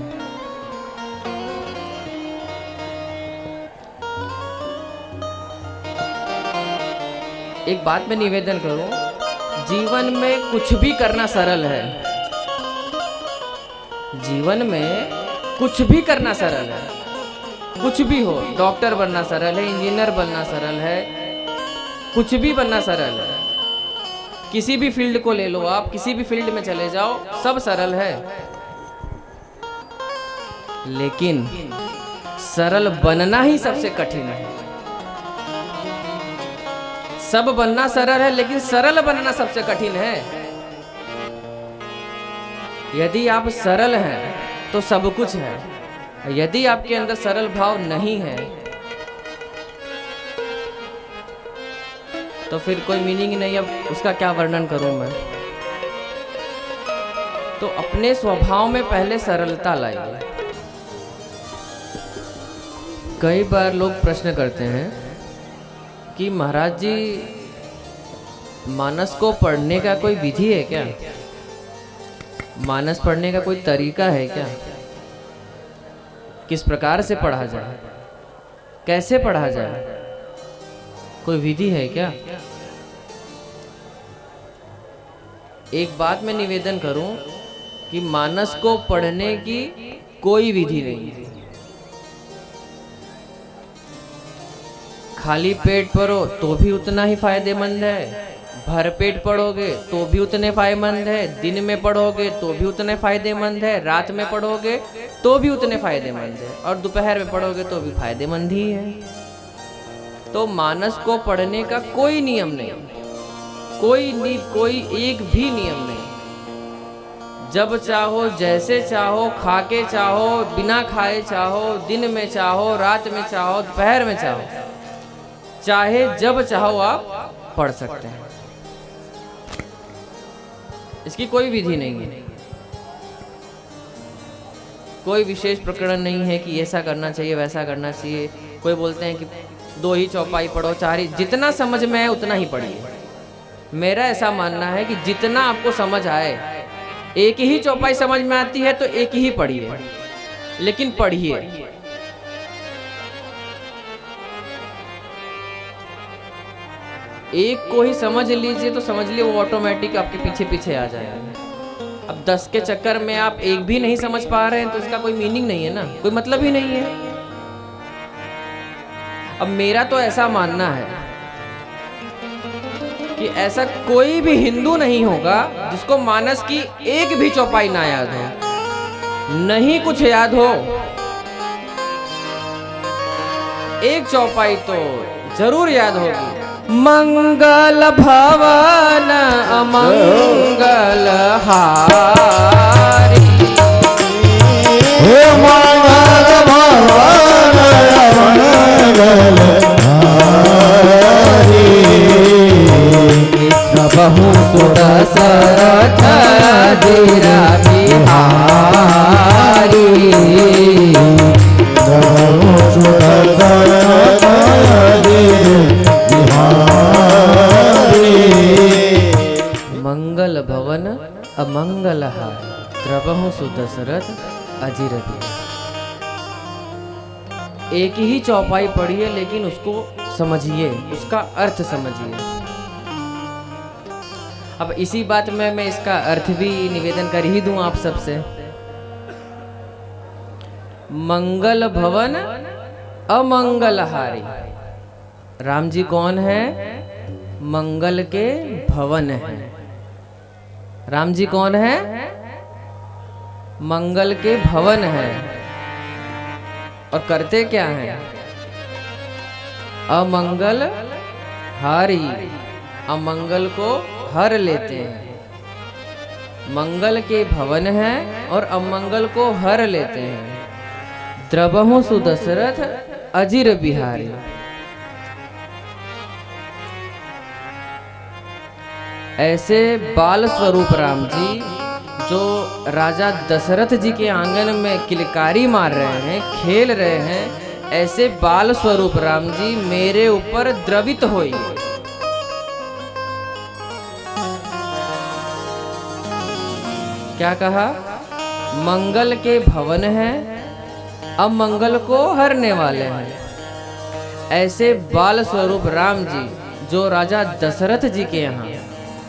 एक बात मैं निवेदन करूं, जीवन में कुछ भी करना सरल है। जीवन में कुछ भी करना सरल है, कुछ भी हो। डॉक्टर बनना सरल है, इंजीनियर बनना सरल है, कुछ भी बनना सरल है। किसी भी फील्ड को ले लो, आप किसी भी फील्ड में चले जाओ, सब सरल है। लेकिन सरल बनना ही सबसे कठिन है। सब बनना सरल है, लेकिन सरल बनना सबसे कठिन है। यदि आप सरल हैं तो सब कुछ है। यदि आपके अंदर सरल भाव नहीं है तो फिर कोई मीनिंग नहीं। अब उसका क्या वर्णन करूं मैं? तो अपने स्वभाव में पहले सरलता लाइए। कई बार लोग प्रश्न करते हैं कि महाराज जी, मानस को पढ़ने का कोई विधि है क्या? मानस पढ़ने का कोई तरीका है क्या? किस प्रकार से पढ़ा जाए, कैसे पढ़ा जाए, कोई विधि है क्या? एक बात मैं निवेदन करूं कि मानस को पढ़ने की कोई विधि नहीं है। खाली पेट पढ़ो तो भी उतना ही फायदेमंद है, भर पेट पढ़ोगे तो भी उतने फायदेमंद है, दिन में पढ़ोगे तो भी उतने फायदेमंद है, रात में पढ़ोगे तो भी उतने फायदेमंद है, और दोपहर में पढ़ोगे तो भी फायदेमंद ही है। तो मानस को पढ़ने का कोई नियम नहीं, कोई एक भी नियम नहीं। जब चाहो, जैसे चाहो, खा के चाहो, बिना खाए चाहो, दिन में चाहो, रात में चाहो, दोपहर में चाहो, चाहे जब चाहो आप पढ़ सकते हैं। इसकी कोई विधि नहीं है, कोई विशेष प्रकरण नहीं है कि ऐसा करना चाहिए वैसा करना चाहिए। कोई बोलते हैं कि 2 ही चौपाई पढ़ो, 4 ही, जितना समझ में आए उतना ही पढ़िए। मेरा ऐसा मानना है कि जितना आपको समझ आए, एक ही चौपाई समझ में आती है तो एक ही पढ़िए, लेकिन पढ़िए। एक को ही समझ लीजिए तो समझ लिए वो ऑटोमेटिक आपके पीछे पीछे आ जाएगा। अब 10 के चक्कर में आप एक भी नहीं समझ पा रहे हैं तो इसका कोई मीनिंग नहीं है ना, कोई मतलब ही नहीं है। अब मेरा तो ऐसा मानना है कि ऐसा कोई भी हिंदू नहीं होगा जिसको मानस की एक भी चौपाई ना याद हो। नहीं कुछ याद हो, एक चौपाई तो जरूर याद होगी। मंगल भवन अमंगल हारी, हे मंगल भवन मंगलहारी प्रभु सुत सरथ अजीर बिहारी प्रभु सुत सरथ अजीर बिहारी मंगल भवन अमंगलहारी द्रवहु सुदशरथ अजीर बिहारी। एक ही चौपाई पढ़िए लेकिन उसको समझिए, उसका अर्थ समझिए। अब इसी बात में मैं इसका अर्थ भी निवेदन कर ही दूं आप सबसे। मंगल भवन अमंगलहारी। राम जी कौन है? मंगल के भवन है। राम जी कौन है? मंगल के भवन है। और करते क्या हैं? अमंगल हारी, अमंगल को हर लेते हैं। मंगल के भवन है और अमंगल को हर लेते हैं। द्रवहु सुदशरथ अजीर बिहारी। ऐसे बाल स्वरूप राम जी जो राजा दशरथ जी के आंगन में किलकारी मार रहे हैं, खेल रहे हैं, ऐसे बाल स्वरूप राम जी मेरे ऊपर द्रवित होइए। क्या कहा? मंगल के भवन है, अमंगल को हरने वाले हैं। ऐसे बाल स्वरूप राम जी जो राजा दशरथ जी के यहाँ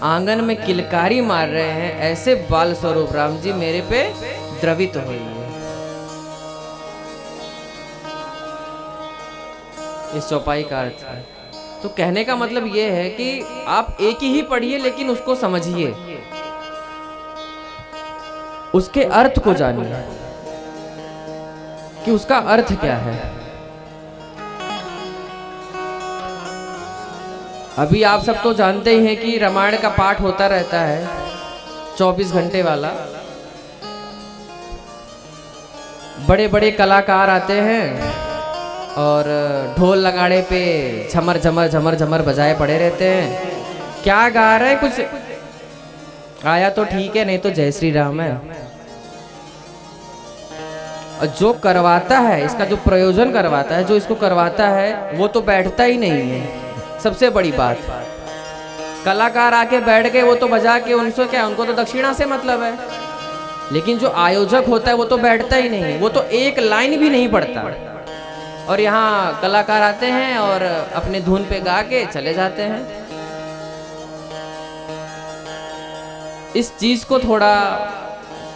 आंगन में किलकारी मार रहे हैं, ऐसे बाल स्वरूप राम जी मेरे पे द्रवित हुई है। इस चौपाई का अर्थ है। तो कहने का मतलब ये है कि आप एक ही पढ़िए लेकिन उसको समझिए, उसके अर्थ को जानिए कि उसका अर्थ क्या है। अभी आप सब तो जानते ही हैं कि रामायण का पाठ होता रहता है 24 घंटे वाला। बड़े बड़े कलाकार आते हैं और ढोल लगाड़े पे झमर झमर झमर झमर बजाए पड़े रहते हैं। क्या गा रहे? कुछ आया तो ठीक है, नहीं तो जय श्री राम है। और जो करवाता है, इसका जो प्रयोजन करवाता है, जो इसको करवाता है, वो तो बैठता ही नहीं है। सबसे बड़ी बात, कलाकार आके बैठ गए, वो तो बजा के उनसे क्या, उनको तो दक्षिणा से मतलब है। लेकिन जो आयोजक होता है वो तो बैठता ही नहीं है, वो तो एक लाइन भी नहीं पढ़ता। और यहाँ कलाकार आते हैं और अपने धुन पे गा के चले जाते हैं। इस चीज को थोड़ा,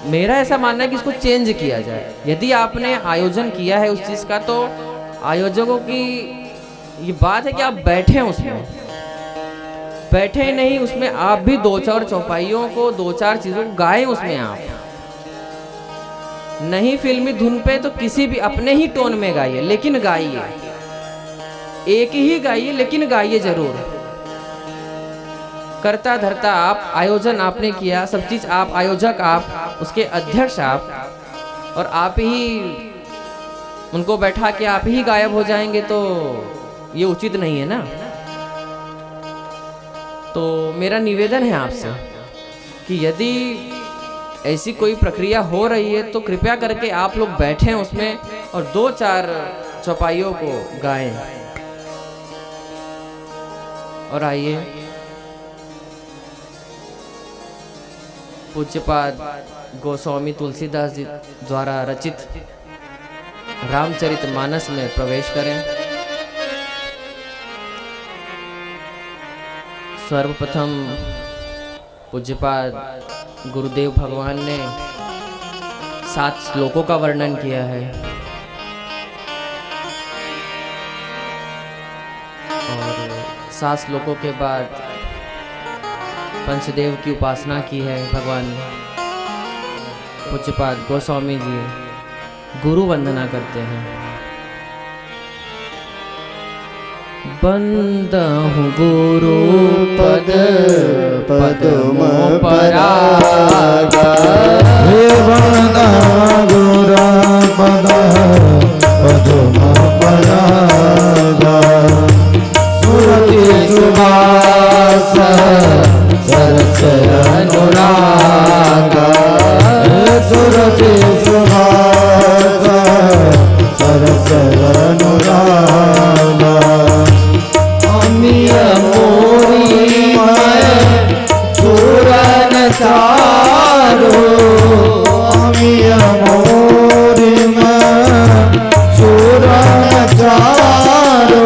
मेरा ऐसा मानना है कि इसको चेंज किया जाए। यदि आपने आयोजन किया है उस चीज का, तो आयोजकों की ये बात है कि आप बैठे उसमें, बैठे नहीं उसमें, आप भी दो चार चौपाइयों को, दो चार चीजों को गाएं उसमें। आप नहीं फिल्मी धुन पे तो किसी भी अपने ही टोन में गाइए, लेकिन गाइए, एक ही गाइए लेकिन गाइए जरूर। करता धरता आप, आयोजन आपने किया, सब चीज आप, आयोजक आप, उसके अध्यक्ष आप, और आप ही उनको बैठा के आप ही गायब हो जाएंगे तो ये उचित नहीं है ना। तो मेरा निवेदन है आपसे कि यदि ऐसी कोई प्रक्रिया हो रही है तो कृपया करके आप लोग बैठें उसमें और दो चार चौपाइयों को गाएं। और आइए पूज्यपाद गोस्वामी तुलसीदास जी द्वारा रचित रामचरितमानस में प्रवेश करें। सर्वप्रथम पूज्यपाद गुरुदेव भगवान ने 7 श्लोकों का वर्णन किया है और 7 श्लोकों के बाद पंचदेव की उपासना की है भगवान ने। पूज्यपाद गोस्वामी जी गुरु वंदना करते हैं। बंदहु गुरु पद पद्म परागा, हे बंदहु गुरु सुभाष सरस अनुराग सूरज सुभाष सरस अनुराग अमिय मोरी चूरन चारो अमिय मोरी चूरन चारो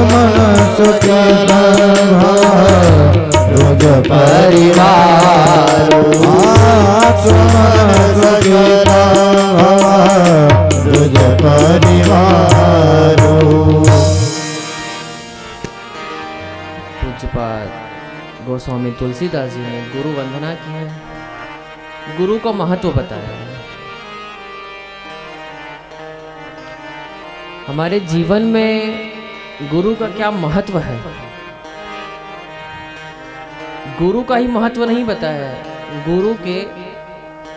मन सुख रोज परिवार रोज परिवार। पूज्यपाद गोस्वामी तुलसीदास जी ने गुरु वंदना की है, गुरु का महत्व बताया है। हमारे जीवन में गुरु का क्या महत्व है, गुरु का ही महत्व नहीं बताया है। गुरु के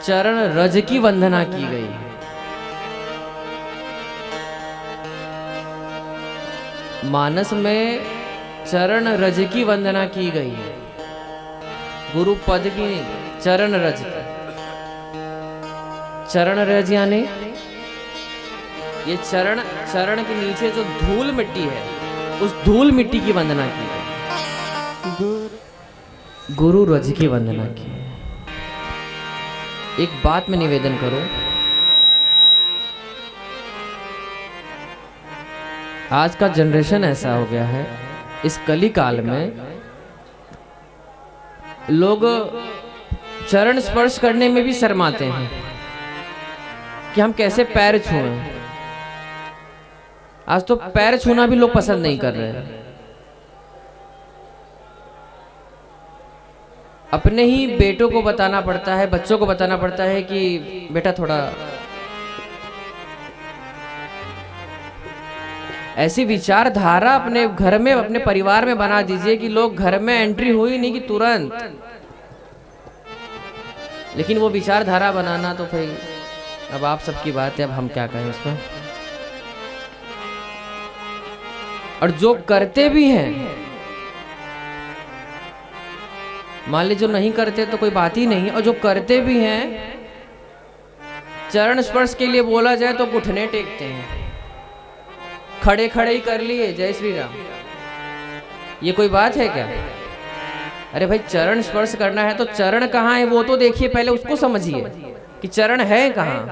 चरण रज की वंदना की गई है। मानस में चरण रज की वंदना की गई है, गुरु पद की, चरण रज की। चरण रज यानी ये चरण के नीचे जो धूल मिट्टी है, उस धूल मिट्टी की वंदना की गई, गुरु रज की वंदना की। एक बात में निवेदन करूं, आज का जनरेशन ऐसा हो गया है, इस कली काल में लोग चरण स्पर्श करने में भी शर्माते हैं कि हम कैसे पैर छुएं। आज तो पैर छूना भी लोग पसंद नहीं कर रहे हैं। अपने ही बेटों को बताना पड़ता है, बच्चों को बताना पड़ता है कि बेटा थोड़ा ऐसी विचारधारा अपने घर में, अपने परिवार में बना दीजिए कि लोग घर में एंट्री हुई नहीं कि तुरंत, लेकिन वो विचारधारा बनाना तो फिर अब आप सबकी बात है, अब हम क्या कहें उसमें। और जो करते भी हैं, मान लीजिए जो नहीं करते तो कोई बात ही नहीं, और जो करते भी हैं, चरण स्पर्श के लिए बोला जाए तो घुटने टेकते हैं, खड़े खड़े ही कर लिए जय श्री राम। ये कोई बात है क्या? अरे भाई चरण स्पर्श करना है तो चरण कहाँ है वो तो देखिए, पहले उसको समझिए कि चरण है कहाँ।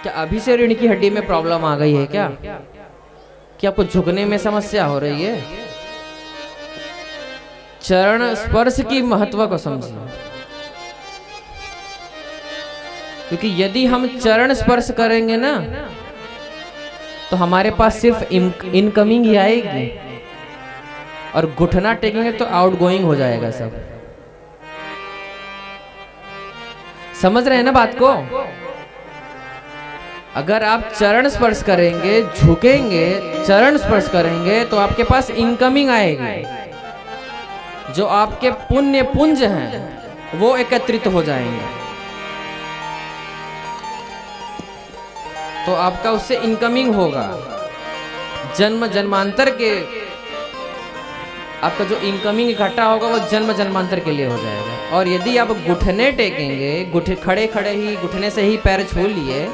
क्या अभी से रीढ़ की हड्डी में प्रॉब्लम आ गई है क्या? क्या आपको झुकने में समस्या हो रही है? चरण स्पर्श की महत्व को समझिए, क्योंकि यदि हम चरण स्पर्श करेंगे ना तो हमारे पास सिर्फ इनकमिंग ही आएगी, और घुटना टेकेंगे तो आउटगोइंग हो जाएगा सब। समझ रहे हैं ना बात को? अगर आप चरण स्पर्श करेंगे, झुकेंगे, चरण स्पर्श करेंगे तो आपके पास इनकमिंग आएगी, जो आपके पुण्य पुंज हैं वो एकत्रित हो जाएंगे, तो आपका उससे इनकमिंग होगा। जन्म जन्मांतर के आपका जो इनकमिंग इकट्ठा होगा वो जन्म जन्मांतर के लिए हो जाएगा। और यदि आप घुटने टेकेंगे, खड़े खड़े ही घुटने से ही पैर छू लिए,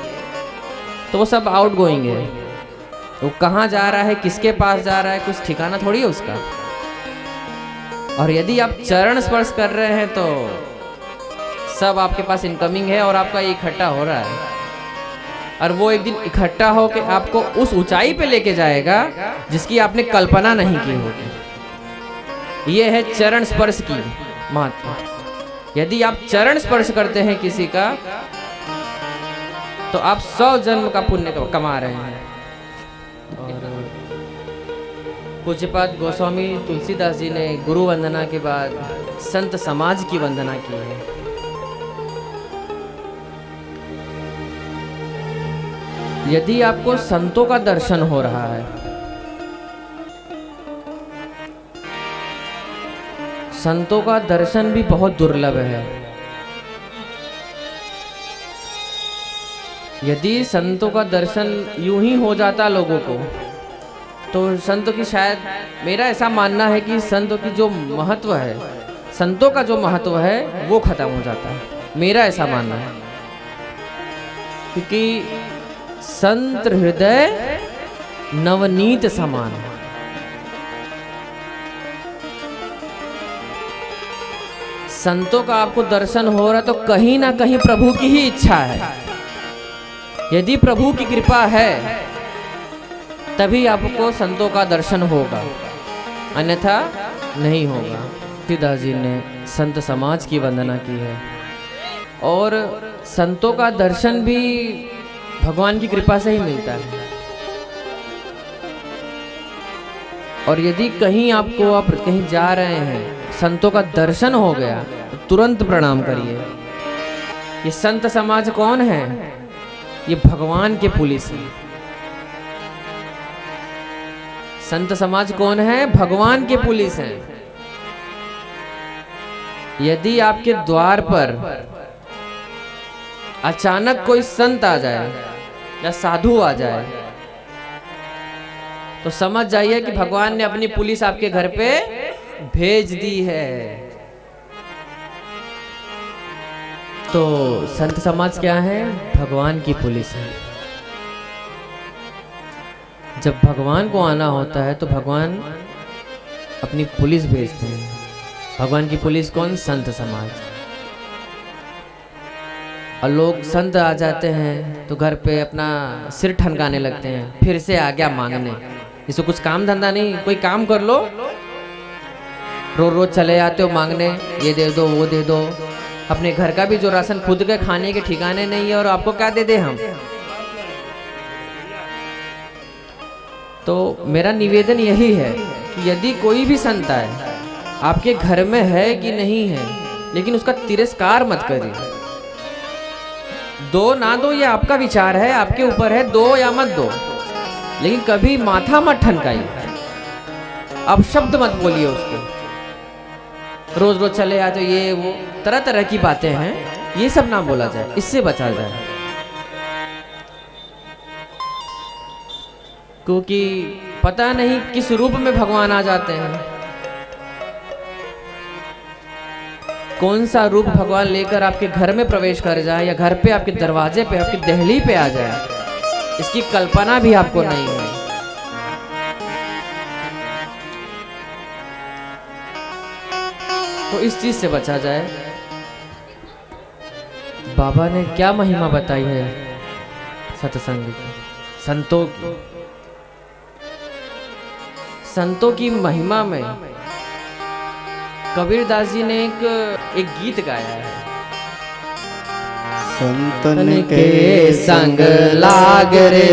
तो वो सब आउट गोइंग है। वो कहाँ जा रहा है, किसके पास जा रहा है, कुछ ठिकाना थोड़ी है उसका। और यदि आप चरण स्पर्श कर रहे हैं तो सब आपके पास इनकमिंग है और आपका इकट्ठा हो रहा है, और वो एक दिन इकट्ठा होकर आपको उस ऊंचाई पे लेके जाएगा जिसकी आपने कल्पना नहीं की होगी। ये है चरण स्पर्श की महत्व। यदि आप चरण स्पर्श करते हैं किसी का तो आप 100 जन्म का पुण्य कमा रहे हैं। पूज्यपाद गोस्वामी तुलसीदास जी ने गुरु वंदना के बाद संत समाज की वंदना की है। यदि आपको संतों का दर्शन हो रहा है, संतों का दर्शन भी बहुत दुर्लभ है। यदि संतों का दर्शन यूं ही हो जाता लोगों को, तो संतों की शायद, मेरा ऐसा मानना है कि संतों की जो महत्व है, संतों का जो महत्व है वो खत्म हो जाता है, मेरा ऐसा मानना है। क्योंकि संत हृदय नवनीत समान है। संतों का आपको दर्शन हो रहा तो कहीं ना कहीं प्रभु की ही इच्छा है। यदि प्रभु की कृपा है तभी आपको संतों का दर्शन होगा, अन्यथा नहीं होगा। तुलसीदास जी ने संत समाज की वंदना की है और संतों का दर्शन भी भगवान की कृपा से ही मिलता है। और यदि कहीं आपको, आप कहीं जा रहे हैं, संतों का दर्शन हो गया तो तुरंत प्रणाम करिए। ये संत समाज कौन है? ये भगवान के पुलिस है। संत समाज कौन है? भगवान के पुलिस हैं। यदि आपके द्वार पर अचानक कोई संत आ जाए या साधु आ जाए तो समझ जाइए कि भगवान ने अपनी पुलिस आपके घर पे भेज दी है। तो संत समाज क्या है? भगवान की पुलिस है। जब भगवान को आना होता है तो भगवान अपनी पुलिस भेजते हैं। भगवान की पुलिस कौन? संत समाज। और लोग संत आ जाते हैं तो घर पे अपना सिर ठनकाने लगते हैं, फिर से आ गया मांगने। इसको कुछ काम धंधा नहीं, कोई काम कर लो। रोज रोज चले आते हो मांगने, ये दे दो वो दे दो। अपने घर का भी जो राशन खुद के खाने के ठिकाने नहीं है और आपको क्या दे दे हम। तो मेरा निवेदन यही है कि यदि कोई भी संत आए, आपके घर में है कि नहीं है, लेकिन उसका तिरस्कार मत करिए। दो ना दो ये आपका विचार है, आपके ऊपर है, दो या मत दो, लेकिन कभी माथा मत ठनकाइए, अब शब्द मत बोलिए उसको। रोज रोज चले आते तो ये वो तरह तरह की बातें हैं, ये सब ना बोला जाए, इससे बचा जाए। क्योंकि पता नहीं किस रूप में भगवान आ जाते हैं, कौन सा रूप भगवान लेकर आपके घर में प्रवेश कर जाए या घर पे, आपके दरवाजे पे, आपकी दहली पे आ जाए, इसकी कल्पना भी आपको नहीं है। तो इस चीज से बचा जाए। बाबा ने क्या महिमा बताई है सत्संग की, संतों की। संतों की महिमा में कबीरदास जी ने एक गीत गाया है। संतन के संग लाग रे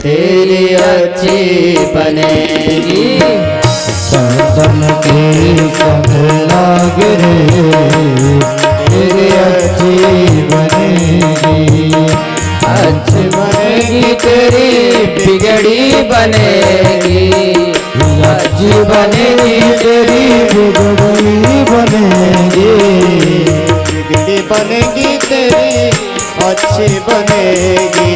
तेरी अच्छी बनेगी। संतन के संग लाग रे तेरी अच्छी बनेगी। अच्छी बनेगी तेरी बिगड़ी बनेगी। अच्छी बनेगी तेरी बिगड़ी बनेगी। बिगड़ी बनेगी तेरी अच्छी बनेगी।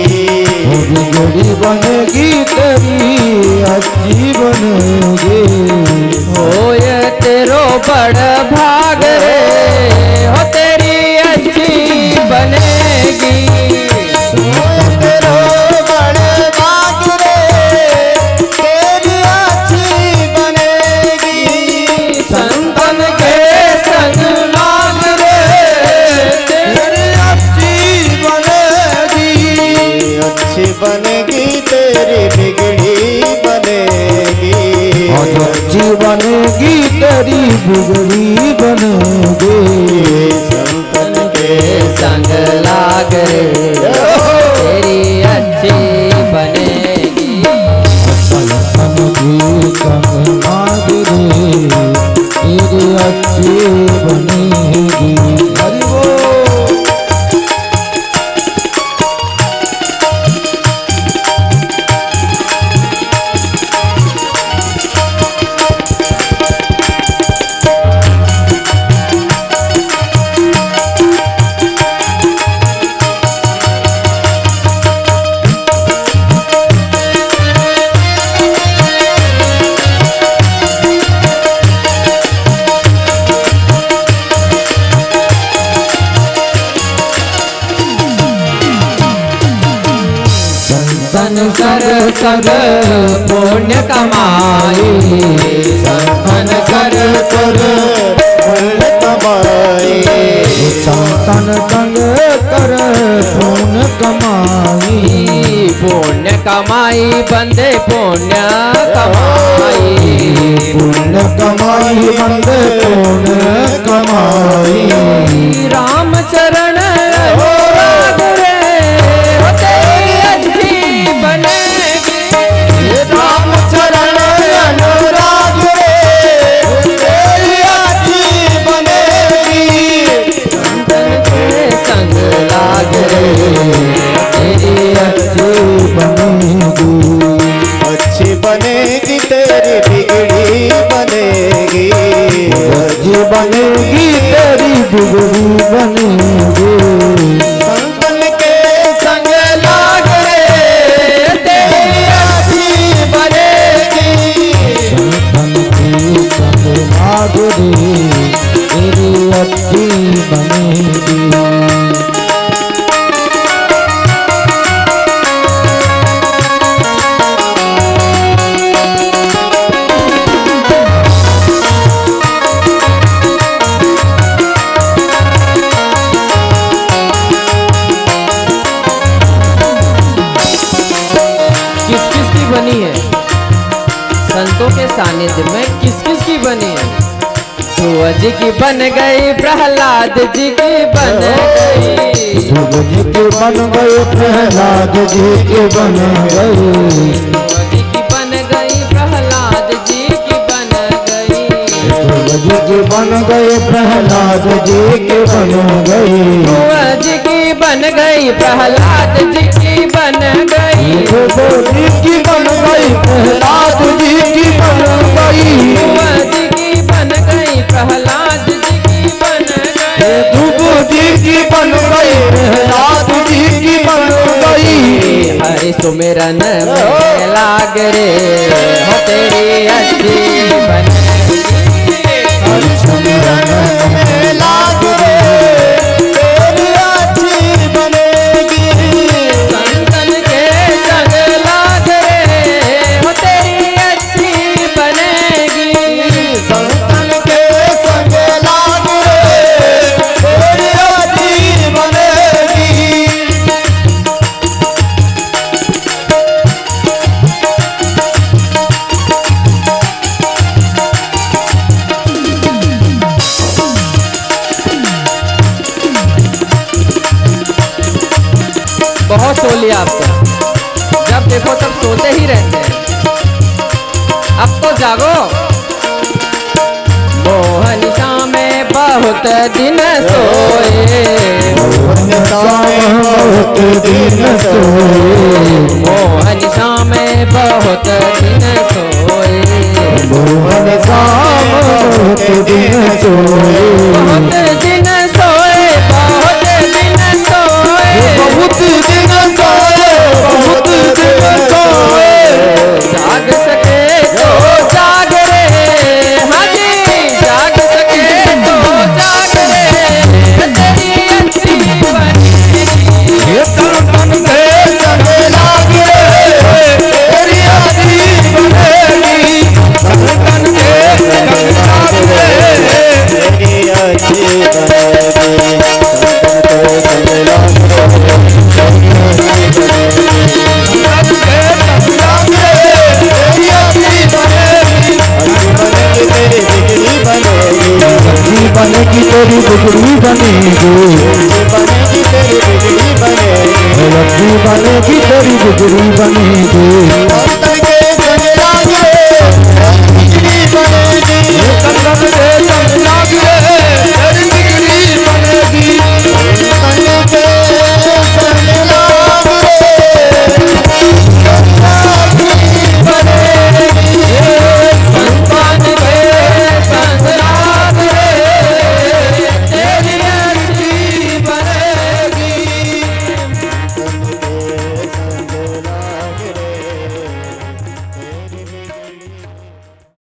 बिगड़ी बनेगी तेरी अच्छी बनेगी। हो ये तेरो बड़ भाग रे, हो तेरी अच्छी बनेगी। बनेगी तेरी बिगड़ी बनेगी। अच्छी बनेगी तेरी बिगड़ी बनेगी। संतन के संग लाग रे तेरी अच्छी बनेगी। संतन के संग लाग रे तेरी अच्छी बनेगी। हरि बोल। संग पुण्य कमाई, संतन कर पुण्य कमाई, संतन संग कर पुण्य कमाई, पुण्य कमाई बंदे पुण्य कमाई, पुण्य कमाई बंदे पुण्य कमाई। राम चरण हो राग रे, हो तेरी अच्छी बनेगी, राम चरण अनुराग रे, तेरी अच्छी बनेगी, संतन के संग लाग रे, तेरी अच्छी बनेगी, अच्छी बनेगी तेरी बिगड़ी बनेगी, अच्छी बनेगी तेरी बिगड़ी बनेगी, संतन के संग लाग रे, तेरी अच्छी बनेगी, संतन के संग लाग रे, तेरी अच्छी बनेगी। किस किस की बनी है? संतों के सानिध्य में किस किस की बनी है? ध्रुव जी की बन गई, प्रहलाद जी की बन गई, ध्रुव जी की बन गई, प्रहलाद जी की बन गई, ध्रुव जी की बन गई, प्रहलाद जी की बन गई, ध्रुव जी की बन गई, प्रहलाद जी की बन गई, ध्रुव जी की बन गई, प्रहलाद जी की बन गई, ध्रुव जी की बन गई, प्रहलाद जी की बन गई, ध्रुव जी की बन गई, प्रहलाद जी की बन गई, ध्रुव जी की बन गई, प्रहलाद जी की बन गई, हरि सुमिरन में लाग रे, हो तेरी अच्छी बनेगी, हरि सुमिरन में लाग रे, तेरी अच्छी बनेगी, संतन के संग लाग रे, हो तेरी अच्छी बनेगी, संतन के संग लाग रे, तेरी अच्छी बनेगी। बहुत सो लिया आपको, जब देखो तब सोते ही रहते हैं, अब तो जागो। मोहन शाम में बहुत दिन सोए, बहुत दिन सोए, मोहन शाम में बहुत दिन सोए, मोहन शाम बहुत दिन सोए, बहुत दिन सोए, बहुत दिन सोए, बहुत दिन सोए, बहुत दिन सोए, जाग सके तो जाग रे, हाँ जी जाग सके तो जाग रे, तेरी अच्छी बनेगी, ये संतन के संग लाग रे, तेरी अच्छी बनेगी, संतन के संग लाग रे, तेरी अच्छी बनेगी, संतन के संग लाग रे, बनेगी तेरी बिगड़ी बनेगी, बनेगी तेरी बिगड़ी बनेगी, लक्ष्मी बनेगी तेरी बिगड़ी बनेगी।